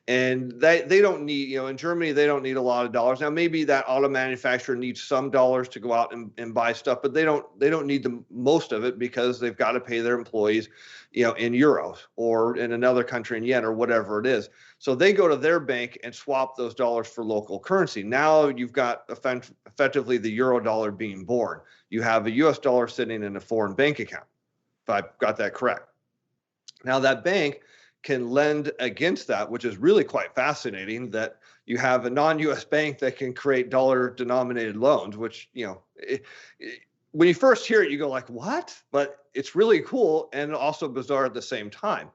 and they don't need, in Germany, they don't need a lot of dollars. Now, maybe that auto manufacturer needs some dollars to go out and buy stuff, but they don't need the most of it because they've got to pay their employees, in euros or in another country in yen or whatever it is. So they go to their bank and swap those dollars for local currency. Now you've got effectively the Eurodollar being born. You have a US dollar sitting in a foreign bank account, if I've got that correct. Now that bank can lend against that, which is really quite fascinating, that you have a non-U.S. bank that can create dollar-denominated loans, which, when you first hear it, you go like, what? But it's really cool and also bizarre at the same time.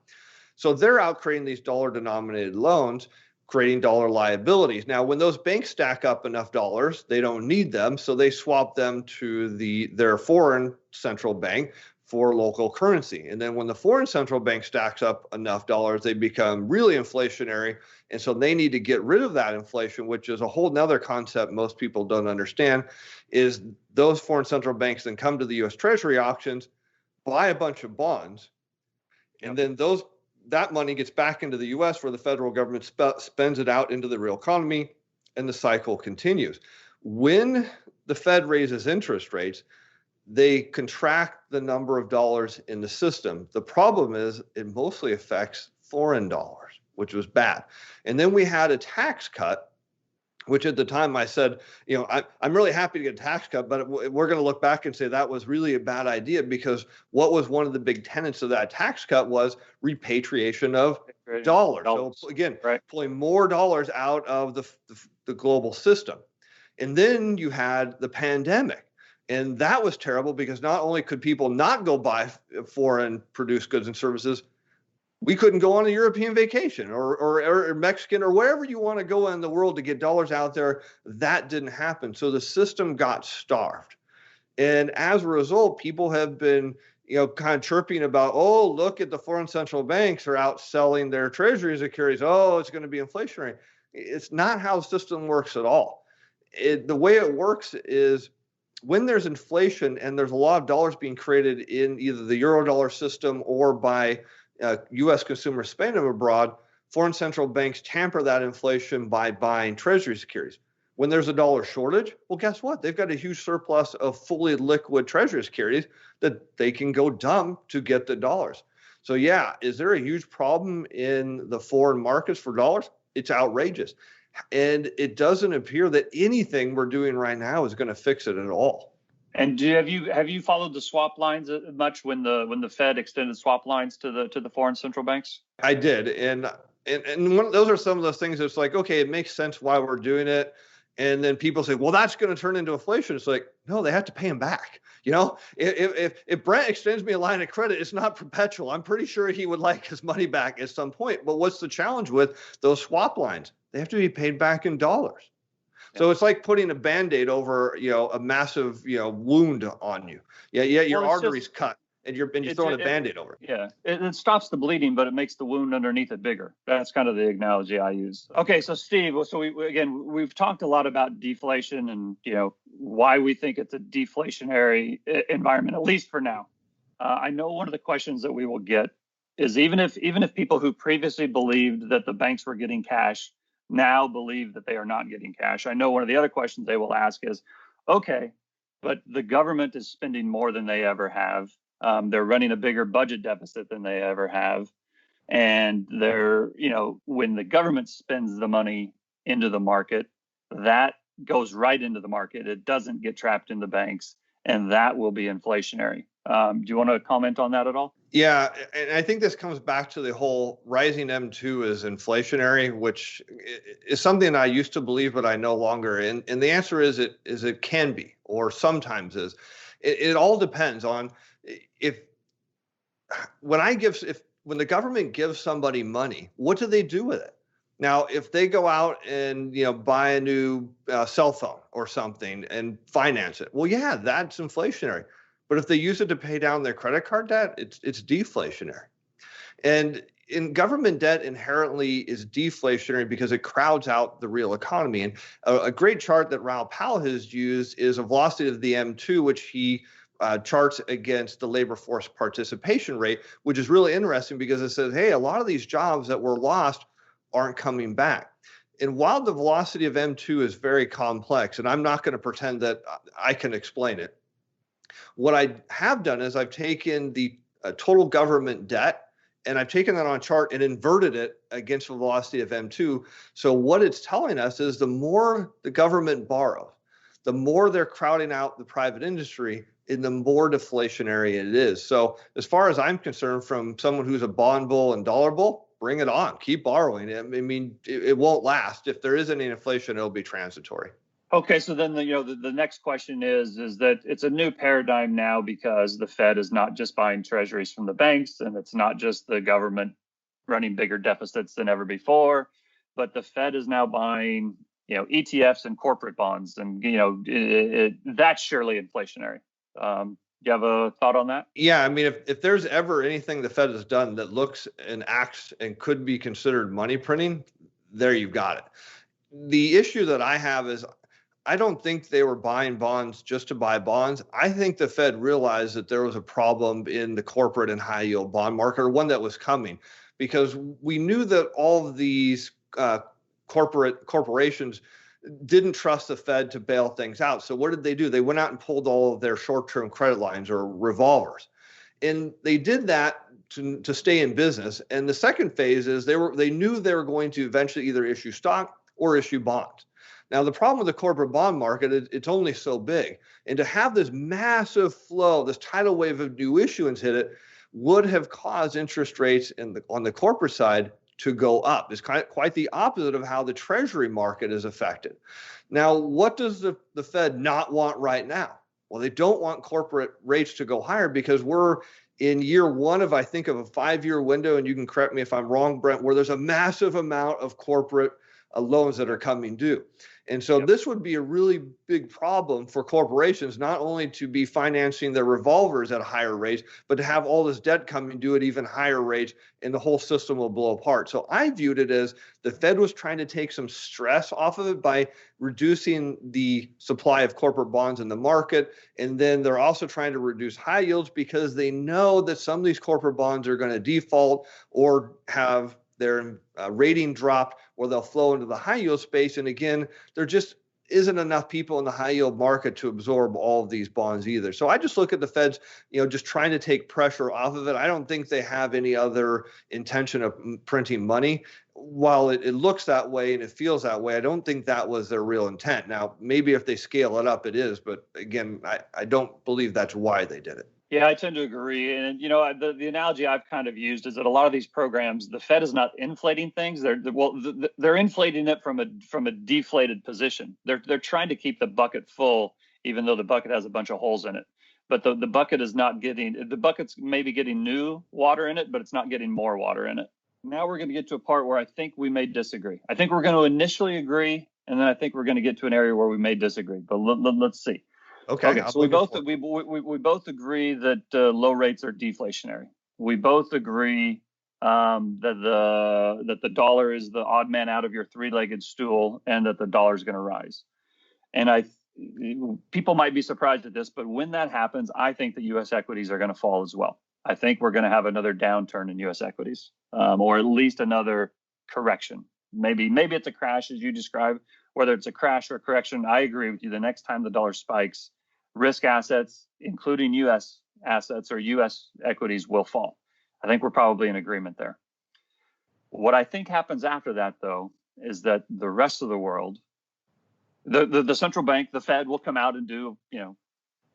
So they're out creating these dollar-denominated loans, creating dollar liabilities. Now, when those banks stack up enough dollars, they don't need them, so they swap them to their foreign central bank for local currency. And then when the foreign central bank stacks up enough dollars, they become really inflationary. And so they need to get rid of that inflation, which is a whole nother concept most people don't understand, is those foreign central banks then come to the US Treasury auctions, buy a bunch of bonds, and then that money gets back into the US where the federal government spends it out into the real economy, and the cycle continues. When the Fed raises interest rates, they contract the number of dollars in the system. The problem is it mostly affects foreign dollars, which was bad. And then we had a tax cut, which at the time I said, I'm really happy to get a tax cut, but we're going to look back and say that was really a bad idea, because what was one of the big tenets of that tax cut was repatriation of dollars. So again, pulling more dollars out of the global system. And then you had the pandemic. And that was terrible, because not only could people not go buy foreign produced goods and services, we couldn't go on a European vacation or Mexican or wherever you want to go in the world to get dollars out there. That didn't happen. So the system got starved. And as a result, people have been, kind of chirping about, oh, look at the foreign central banks are out selling their treasury securities. Oh, it's going to be inflationary. It's not how the system works at all. The way it works is, when there's inflation and there's a lot of dollars being created in either the Eurodollar system or by U.S. consumers spending abroad, foreign central banks tamper that inflation by buying treasury securities. When there's a dollar shortage, well, guess what? They've got a huge surplus of fully liquid treasury securities that they can go dump to get the dollars. So yeah, is there a huge problem in the foreign markets for dollars? It's outrageous. And it doesn't appear that anything we're doing right now is going to fix it at all. And have you followed the swap lines much when the Fed extended swap lines to the foreign central banks? I did, and those are some of those things that's like, okay, it makes sense why we're doing it. And then people say, well, that's going to turn into inflation. It's like, no, they have to pay them back. If Brent extends me a line of credit, it's not perpetual. I'm pretty sure he would like his money back at some point. But what's the challenge with those swap lines? They have to be paid back in dollars. Yeah. So it's like putting a Band-Aid over, a massive, wound on you. Yeah, your artery's cut, and you're throwing a Band-Aid over it. Yeah, it stops the bleeding, but it makes the wound underneath it bigger. That's kind of the analogy I use. Okay, so Steve, we've talked a lot about deflation and, why we think it's a deflationary environment, at least for now. I know one of the questions that we will get is even if people who previously believed that the banks were getting cash now believe that they are not getting cash. I know one of the other questions they will ask is, okay, but the government is spending more than they ever have. They're running a bigger budget deficit than they ever have. And when the government spends the money into the market, that goes right into the market. It doesn't get trapped in the banks, and that will be inflationary. Do you want to comment on that at all? Yeah, and I think this comes back to the whole rising M2 is inflationary, which is something I used to believe, but I no longer. And the answer is it can be, or sometimes is. It all depends on when the government gives somebody money, what do they do with it? Now, if they go out and buy a new cell phone or something and finance it, well, yeah, that's inflationary. But if they use it to pay down their credit card debt, it's deflationary. And in government debt inherently is deflationary because it crowds out the real economy. And a great chart that Raoul Pal has used is a velocity of the M2, which he charts against the labor force participation rate, which is really interesting because it says, hey, a lot of these jobs that were lost aren't coming back. And while the velocity of M2 is very complex, and I'm not going to pretend that I can explain it, what I have done is I've taken the total government debt and I've taken that on a chart and inverted it against the velocity of M2. So what it's telling us is the more the government borrows, the more they're crowding out the private industry, and the more deflationary it is. So as far as I'm concerned, from someone who's a bond bull and dollar bull, bring it on, keep borrowing. I mean, it won't last. If there is any inflation, it'll be transitory. Okay, so then the next question is that it's a new paradigm now because the Fed is not just buying treasuries from the banks, and it's not just the government running bigger deficits than ever before, but the Fed is now buying, ETFs and corporate bonds, and that's surely inflationary. Do you have a thought on that? Yeah, I mean, if there's ever anything the Fed has done that looks and acts and could be considered money printing, there you've got it. The issue that I have is I don't think they were buying bonds just to buy bonds. I think the Fed realized that there was a problem in the corporate and high yield bond market, or one that was coming, because we knew that all of these corporations didn't trust the Fed to bail things out. So what did they do? They went out and pulled all of their short-term credit lines or revolvers. And they did that to stay in business. And the second phase is they knew they were going to eventually either issue stock or issue bonds. Now, the problem with the corporate bond market is it's only so big. And to have this massive flow, this tidal wave of new issuance hit it, would have caused interest rates on the corporate side to go up. It's quite the opposite of how the Treasury market is affected. Now, what does the Fed not want right now? Well, they don't want corporate rates to go higher because we're in year one of, I think, of a 5-year window, and you can correct me if I'm wrong, Brent, where there's a massive amount of corporate loans that are coming due. And so this would be a really big problem for corporations, not only to be financing their revolvers at higher rates, but to have all this debt coming due at even higher rates, and the whole system will blow apart. So I viewed it as the Fed was trying to take some stress off of it by reducing the supply of corporate bonds in the market. And then they're also trying to reduce high yields because they know that some of these corporate bonds are going to default or have their rating dropped, or they'll flow into the high yield space. And again, there just isn't enough people in the high yield market to absorb all of these bonds either. So I just look at the Fed's, just trying to take pressure off of it. I don't think they have any other intention of printing money. While it looks that way and it feels that way, I don't think that was their real intent. Now, maybe if they scale it up, it is. But again, I don't believe that's why they did it. Yeah, I tend to agree. And, the analogy I've kind of used is that a lot of these programs, the Fed is not inflating things. They're inflating it from a deflated position. They're trying to keep the bucket full, even though the bucket has a bunch of holes in it. But the bucket is not the bucket's maybe getting new water in it, but it's not getting more water in it. Now we're going to get to a part where I think we may disagree. I think we're going to initially agree, and then I think we're going to get to an area where we may disagree. But let's see. Okay. So we both agree that low rates are deflationary. We both agree that the dollar is the odd man out of your three-legged stool, and that the dollar is going to rise. And people might be surprised at this, but when that happens, I think that U.S. equities are going to fall as well. I think we're going to have another downturn in U.S. equities, or at least another correction. Maybe it's a crash, as you described. Whether it's a crash or a correction, I agree with you. The next time the dollar spikes, risk assets, including U.S. assets or U.S. equities, will fall. I think we're probably in agreement there. What I think happens after that, though, is that the rest of the world, the central bank, the Fed, will come out and do,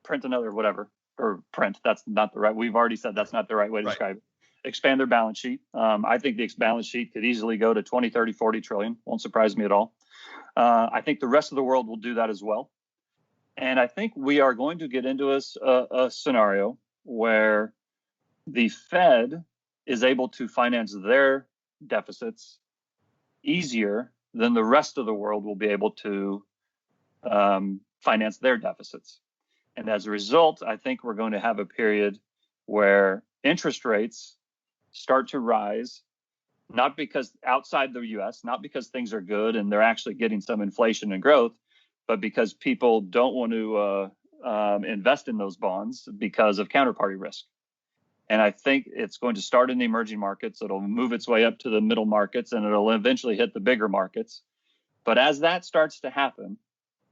print another whatever, or print. That's not the right. We've already said that's not the right way to describe it. Expand their balance sheet. I think the balance sheet could easily go to 20, 30, 40 trillion. Won't surprise me at all. I think the rest of the world will do that as well. And I think we are going to get into a scenario where the Fed is able to finance their deficits easier than the rest of the world will be able to finance their deficits. And as a result, I think we're going to have a period where interest rates start to rise, not because outside the U.S., not because things are good and they're actually getting some inflation and growth, but because people don't want to invest in those bonds because of counterparty risk. And I think it's going to start in the emerging markets. It'll move its way up to the middle markets, and it'll eventually hit the bigger markets. But as that starts to happen,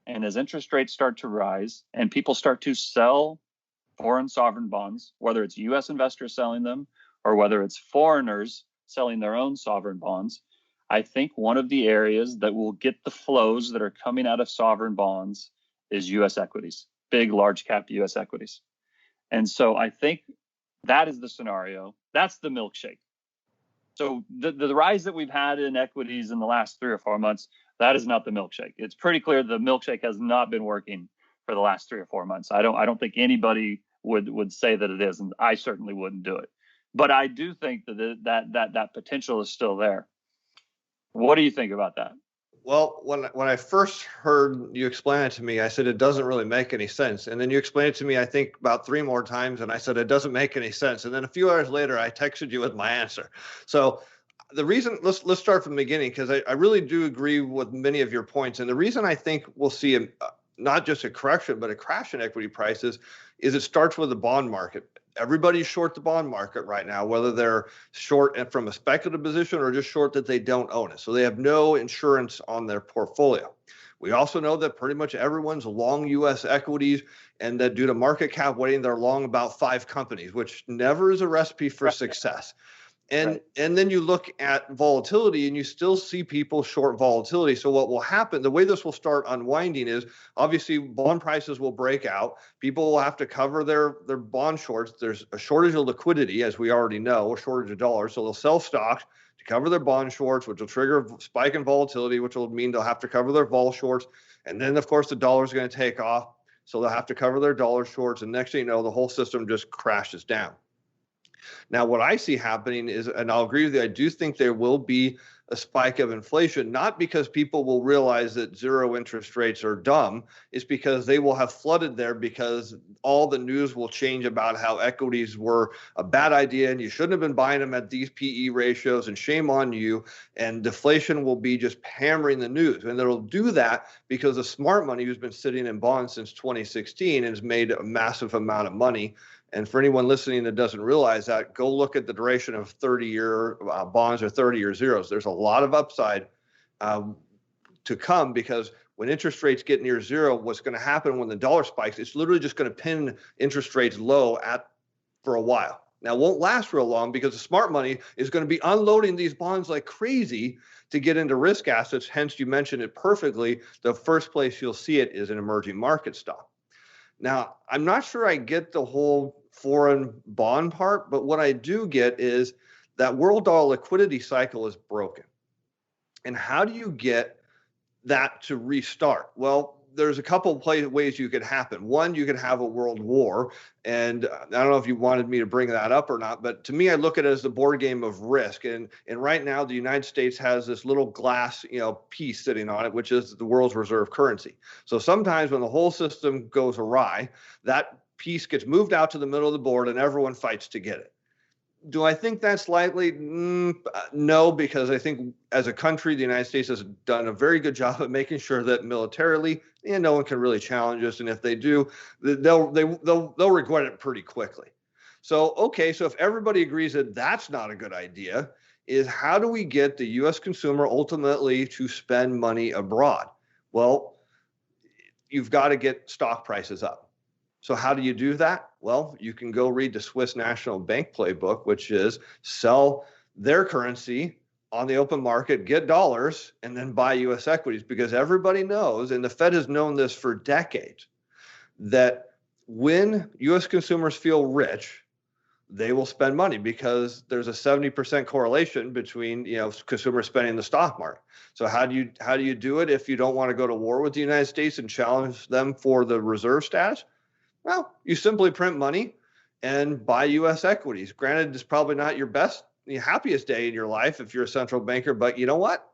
and as interest rates start to rise, and people start to sell foreign sovereign bonds, whether it's U.S. investors selling them or whether it's foreigners selling their own sovereign bonds, I think one of the areas that will get the flows that are coming out of sovereign bonds is U.S. equities, big, large cap U.S. equities. And so I think that is the scenario. That's the milkshake. So the rise that we've had in equities in the last 3 or 4 months, that is not the milkshake. It's pretty clear the milkshake has not been working for the last 3 or 4 months. I don't think anybody would say that it is, and I certainly wouldn't do it. But I do think that potential is still there. What do you think about that? Well, when I first heard you explain it to me, I said it doesn't really make any sense. And then you explained it to me, I think about 3 more times, and I said it doesn't make any sense. And then a few hours later, I texted you with my answer. So the reason, let's start from the beginning, because I really do agree with many of your points. And the reason I think we'll see not just a correction, but a crash in equity prices is it starts with the bond market. Everybody's short the bond market right now, whether they're short from a speculative position or just short that they don't own it. So they have no insurance on their portfolio. We also know that pretty much everyone's long U.S. equities, and that due to market cap weighting, they're long about 5 companies, which never is a recipe for success. And then you look at volatility and you still see people short volatility. So what will happen, the way this will start unwinding is obviously bond prices will break out. People will have to cover their bond shorts. There's a shortage of liquidity, as we already know, a shortage of dollars. So they'll sell stocks to cover their bond shorts, which will trigger a spike in volatility, which will mean they'll have to cover their vol shorts. And then, of course, the dollar is going to take off. So they'll have to cover their dollar shorts. And next thing you know, the whole system just crashes down. Now, what I see happening is, and I'll agree with you, I do think there will be a spike of inflation, not because people will realize that zero interest rates are dumb, it's because they will have flooded there because all the news will change about how equities were a bad idea and you shouldn't have been buying them at these PE ratios and shame on you. And deflation will be just hammering the news. And it'll do that because the smart money who's been sitting in bonds since 2016 has made a massive amount of money. And for anyone listening that doesn't realize that, go look at the duration of 30-year bonds or 30-year zeros. There's a lot of upside to come, because when interest rates get near zero, what's going to happen when the dollar spikes, it's literally just going to pin interest rates low for a while. Now, it won't last real long because the smart money is going to be unloading these bonds like crazy to get into risk assets. Hence, you mentioned it perfectly. The first place you'll see it is an emerging market stock. Now, I'm not sure I get the whole foreign bond part, but what I do get is that world dollar liquidity cycle is broken. And how do you get that to restart? Well, there's a couple of ways you could happen. One, you could have a world war. And I don't know if you wanted me to bring that up or not, but to me, I look at it as the board game of risk. And right now, the United States has this little glass, piece sitting on it, which is the world's reserve currency. So sometimes when the whole system goes awry, that piece gets moved out to the middle of the board and everyone fights to get it. Do I think that's likely? No, because I think as a country, the United States has done a very good job of making sure that militarily, no one can really challenge us. And if they do, they'll regret it pretty quickly. So, okay, so if everybody agrees that that's not a good idea, is how do we get the U.S. consumer ultimately to spend money abroad? Well, you've got to get stock prices up. So how do you do that? Well, you can go read the Swiss National Bank playbook, which is sell their currency on the open market, get dollars, and then buy U.S. equities, because everybody knows, and the Fed has known this for decades, that when U.S. consumers feel rich, they will spend money, because there's a 70% correlation between consumer spending and the stock market. So how do you do it if you don't want to go to war with the United States and challenge them for the reserve status? Well, you simply print money and buy U.S. equities. Granted, it's probably not your happiest day in your life if you're a central banker, but you know what?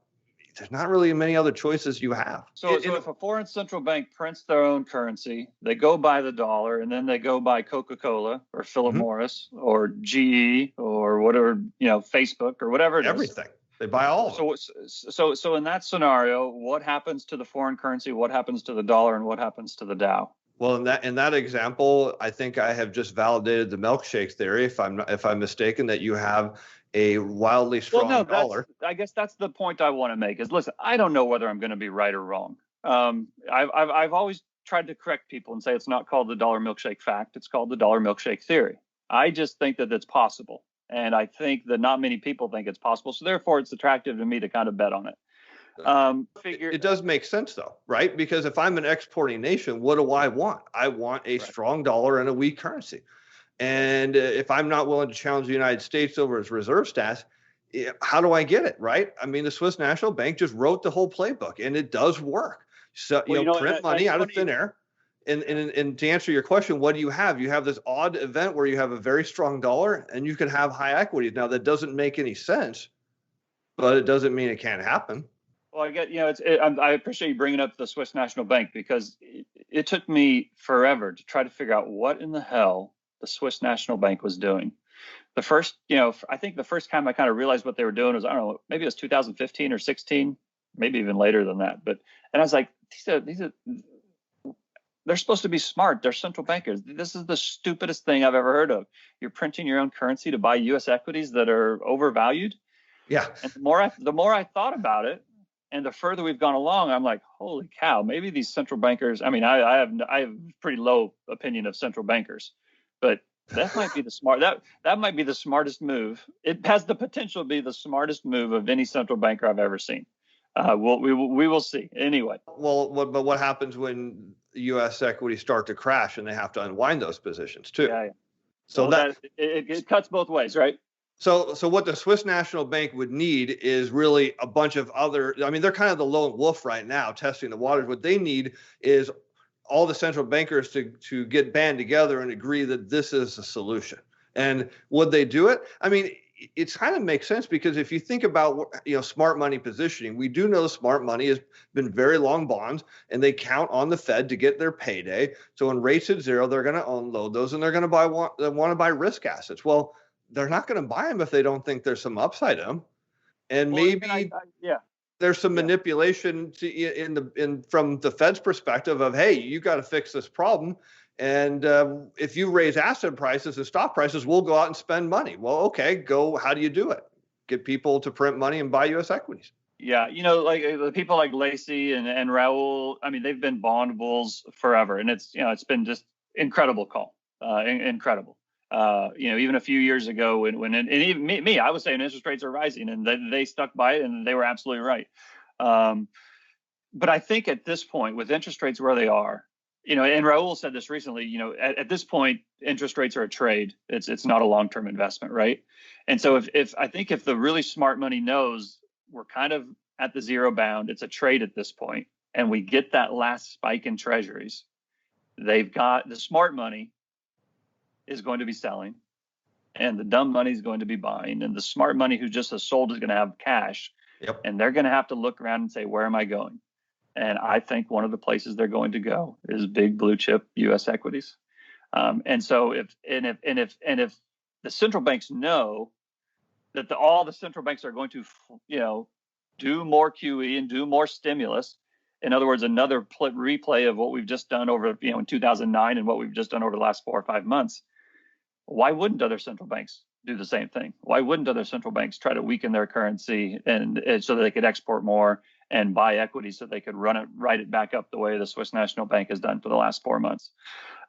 There's not really many other choices you have. So if a foreign central bank prints their own currency, they go buy the dollar, and then they go buy Coca-Cola or Philip Morris or GE or whatever, Facebook or whatever it is. Everything. They buy all of them. So in that scenario, what happens to the foreign currency? What happens to the dollar? And what happens to the Dow? Well, in that example, I think I have just validated the milkshake theory. If I'm mistaken, that you have a wildly strong dollar. I guess that's the point I want to make. Is listen, I don't know whether I'm going to be right or wrong. I've always tried to correct people and say it's not called the dollar milkshake fact. It's called the dollar milkshake theory. I just think that it's possible, and I think that not many people think it's possible. So therefore, it's attractive to me to kind of bet on it. It does make sense, though, right? Because if I'm an exporting nation, what do I want? I want a strong dollar and a weak currency. And if I'm not willing to challenge the United States over its reserve status, how do I get it, right? I mean, the Swiss National Bank just wrote the whole playbook, and it does work. So, print money out of thin air And to answer your question, what do you have? You have this odd event where you have a very strong dollar and you can have high equities. Now, that doesn't make any sense, but it doesn't mean it can't happen. Well, I get, I appreciate you bringing up the Swiss National Bank, because it took me forever to try to figure out what in the hell the Swiss National Bank was doing. The first, I think the first time I kind of realized what they were doing was, I don't know, maybe it was 2015 or 16, maybe even later than that. And I was like, they're supposed to be smart. They're central bankers. This is the stupidest thing I've ever heard of. You're printing your own currency to buy U.S. equities that are overvalued. Yeah. And the more I thought about it, and the further we've gone along, I'm like, holy cow, maybe these central bankers, I mean, I have pretty low opinion of central bankers, but that might be that might be the smartest move. It has the potential to be the smartest move of any central banker I've ever seen. We will see. Anyway. Well, but what happens when U.S. equities start to crash and they have to unwind those positions too? Yeah. So well, it cuts both ways, right? So what the Swiss National Bank would need is really a bunch of other, I mean, they're kind of the lone wolf right now testing the waters. What they need is all the central bankers to get band together and agree that this is a solution. And would they do it? I mean, it kind of makes sense, because if you think about, smart money positioning, we do know smart money has been very long bonds, and they count on the Fed to get their payday. So when rates at zero, they're going to unload those, and they're going to want to buy risk assets. Well, they're not going to buy them if they don't think there's some upside in them. And maybe there's some manipulation from the Fed's perspective of, hey, you got to fix this problem. And if you raise asset prices and stock prices, we'll go out and spend money. Well, okay, go. How do you do it? Get people to print money and buy U.S. equities. Yeah, like the people like Lacey and Raul, I mean, they've been bond bulls forever, and it's been just incredible call, incredible. Even a few years ago and even me, I was saying interest rates are rising, and they stuck by it, and they were absolutely right. But I think at this point, with interest rates where they are, and Raul said this recently, at this point, interest rates are a trade. It's not a long-term investment, right? And so if the really smart money knows we're kind of at the zero bound, it's a trade at this point, and we get that last spike in treasuries, they've got the smart money is going to be selling, and the dumb money is going to be buying, and the smart money who just has sold is going to have cash. Yep. And they're going to have to look around and say, where am I going? And I think one of the places they're going to go is big blue chip U.S. equities. And so if the central banks know that all the central banks are going to do more QE and do more stimulus, in other words, another replay of what we've just done over in 2009 and what we've just done over the last 4 or 5 months, why wouldn't other central banks do the same thing? Why wouldn't other central banks try to weaken their currency and so that they could export more and buy equities so they could write it back up the way the Swiss National Bank has done for the last 4 months?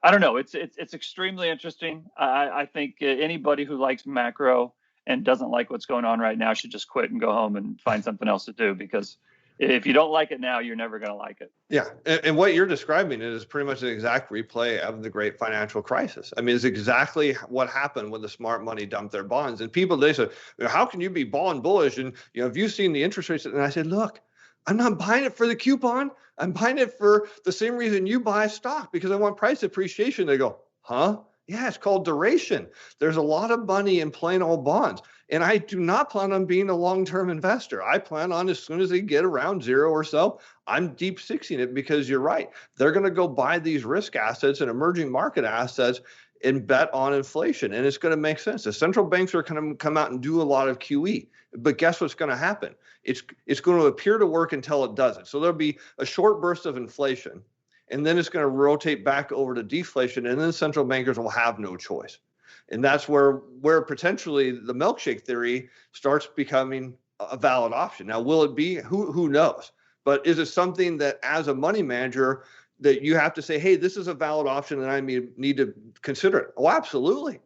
I don't know. It's extremely interesting. I think anybody who likes macro and doesn't like what's going on right now should just quit and go home and find something else to do, because if you don't like it now, you're never going to like it. Yeah. And what you're describing is pretty much an exact replay of the great financial crisis. I mean, it's exactly what happened when the smart money dumped their bonds. And people, they said, how can you be bond bullish? And, have you seen the interest rates? And I said, look, I'm not buying it for the coupon. I'm buying it for the same reason you buy stock, because I want price appreciation. They go, huh? Yeah, it's called duration. There's a lot of money in plain old bonds. And I do not plan on being a long-term investor. I plan on, as soon as they get around zero or so, I'm deep sixing it, because you're right. They're going to go buy these risk assets and emerging market assets and bet on inflation. And it's going to make sense. The central banks are going to come out and do a lot of QE. But guess what's going to happen? It's going to appear to work until it doesn't. So there'll be a short burst of inflation, and then it's going to rotate back over to deflation, and then central bankers will have no choice. And that's where potentially the milkshake theory starts becoming a valid option. Now, will it be? Who knows? But is it something that, as a money manager, that you have to say, hey, this is a valid option and I need to consider it? Oh, absolutely.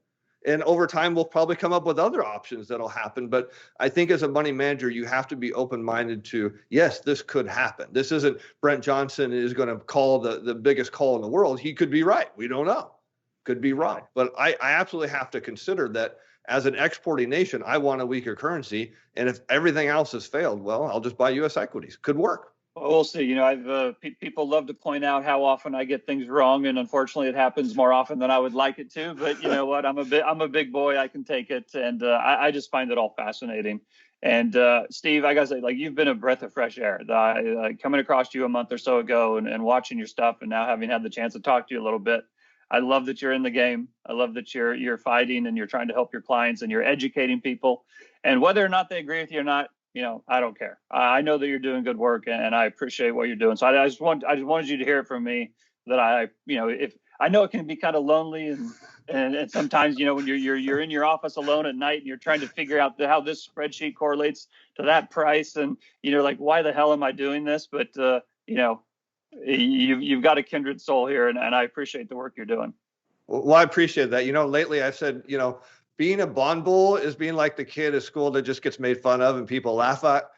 And over time, we'll probably come up with other options that'll happen. But I think as a money manager, you have to be open-minded to, yes, this could happen. This isn't Brent Johnson is going to call the biggest call in the world. He could be right. We don't know. Could be wrong. But I absolutely have to consider that as an exporting nation, I want a weaker currency. And if everything else has failed, well, I'll just buy U.S. equities. Could work. Well, we'll see. I've people love to point out how often I get things wrong, and unfortunately, it happens more often than I would like it to. But you know what? I'm a big boy. I can take it, and I just find it all fascinating. And Steve, I gotta say, like, you've been a breath of fresh air. Coming across you a month or so ago, and watching your stuff, and now having had the chance to talk to you a little bit. I love that you're in the game. I love that you're fighting and you're trying to help your clients and you're educating people. And whether or not they agree with you or not, I don't care. I know that you're doing good work, and I appreciate what you're doing. So I just wanted you to hear it from me that if I know it can be kind of lonely and sometimes, when you're in your office alone at night and you're trying to figure out how this spreadsheet correlates to that price, and like, why the hell am I doing this? But you've got a kindred soul here, and I appreciate the work you're doing. Well, I appreciate that. Lately I've said, being a bond bull is being like the kid at school that just gets made fun of and people laugh at.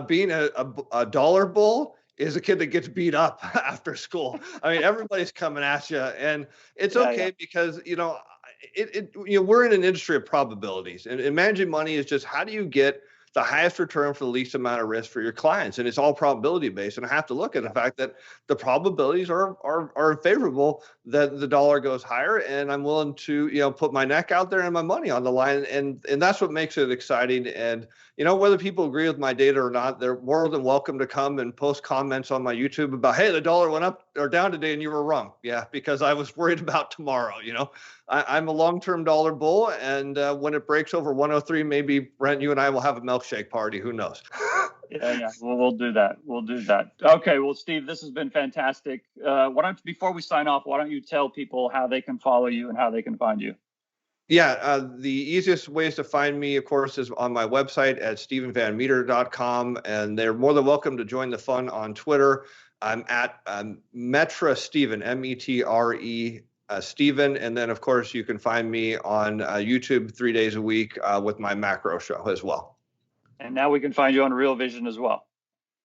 Being a dollar bull is a kid that gets beat up after school. I mean, everybody's coming at you, and it's okay because, we're in an industry of probabilities, and managing money is just how do you get the highest return for the least amount of risk for your clients, and it's all probability based. And I have to look at the fact that the probabilities are favorable that the dollar goes higher, and I'm willing to put my neck out there and my money on the line, and that's what makes it exciting. And whether people agree with my data or not, they're more than welcome to come and post comments on my YouTube about, hey, the dollar went up or down today and you were wrong. Yeah, because I was worried about tomorrow. I'm a long-term dollar bull, and when it breaks over 103, maybe Brent, you and I will have a milkshake party. Who knows? Yeah. Well, we'll do that. Okay. Well, Steve, this has been fantastic. Before we sign off, why don't you tell people how they can follow you and how they can find you? Yeah, the easiest ways to find me, of course, is on my website at stephenvanmetre.com, and they're more than welcome to join the fun on Twitter. I'm at Metre Stephen, Metre Stephen, and then, of course, you can find me on YouTube 3 days a week with my macro show as well. And now we can find you on Real Vision as well.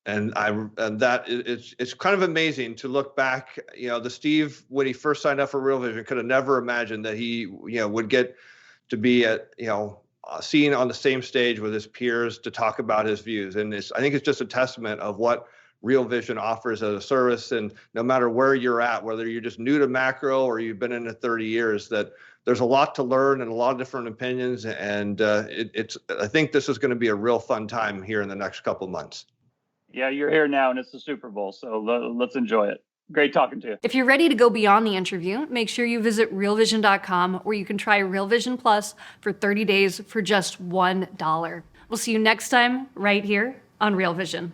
And it's kind of amazing to look back. The Steve, when he first signed up for Real Vision, could have never imagined that he would get to be seen on the same stage with his peers to talk about his views. And I think it's just a testament of what Real Vision offers as a service. And no matter where you're at, whether you're just new to macro or you've been in it 30 years, that there's a lot to learn and a lot of different opinions. And I think this is going to be a real fun time here in the next couple of months. Yeah, you're here now, and it's the Super Bowl, so let's enjoy it. Great talking to you. If you're ready to go beyond the interview, make sure you visit realvision.com, where you can try Real Vision Plus for 30 days for just $1. We'll see you next time right here on Real Vision.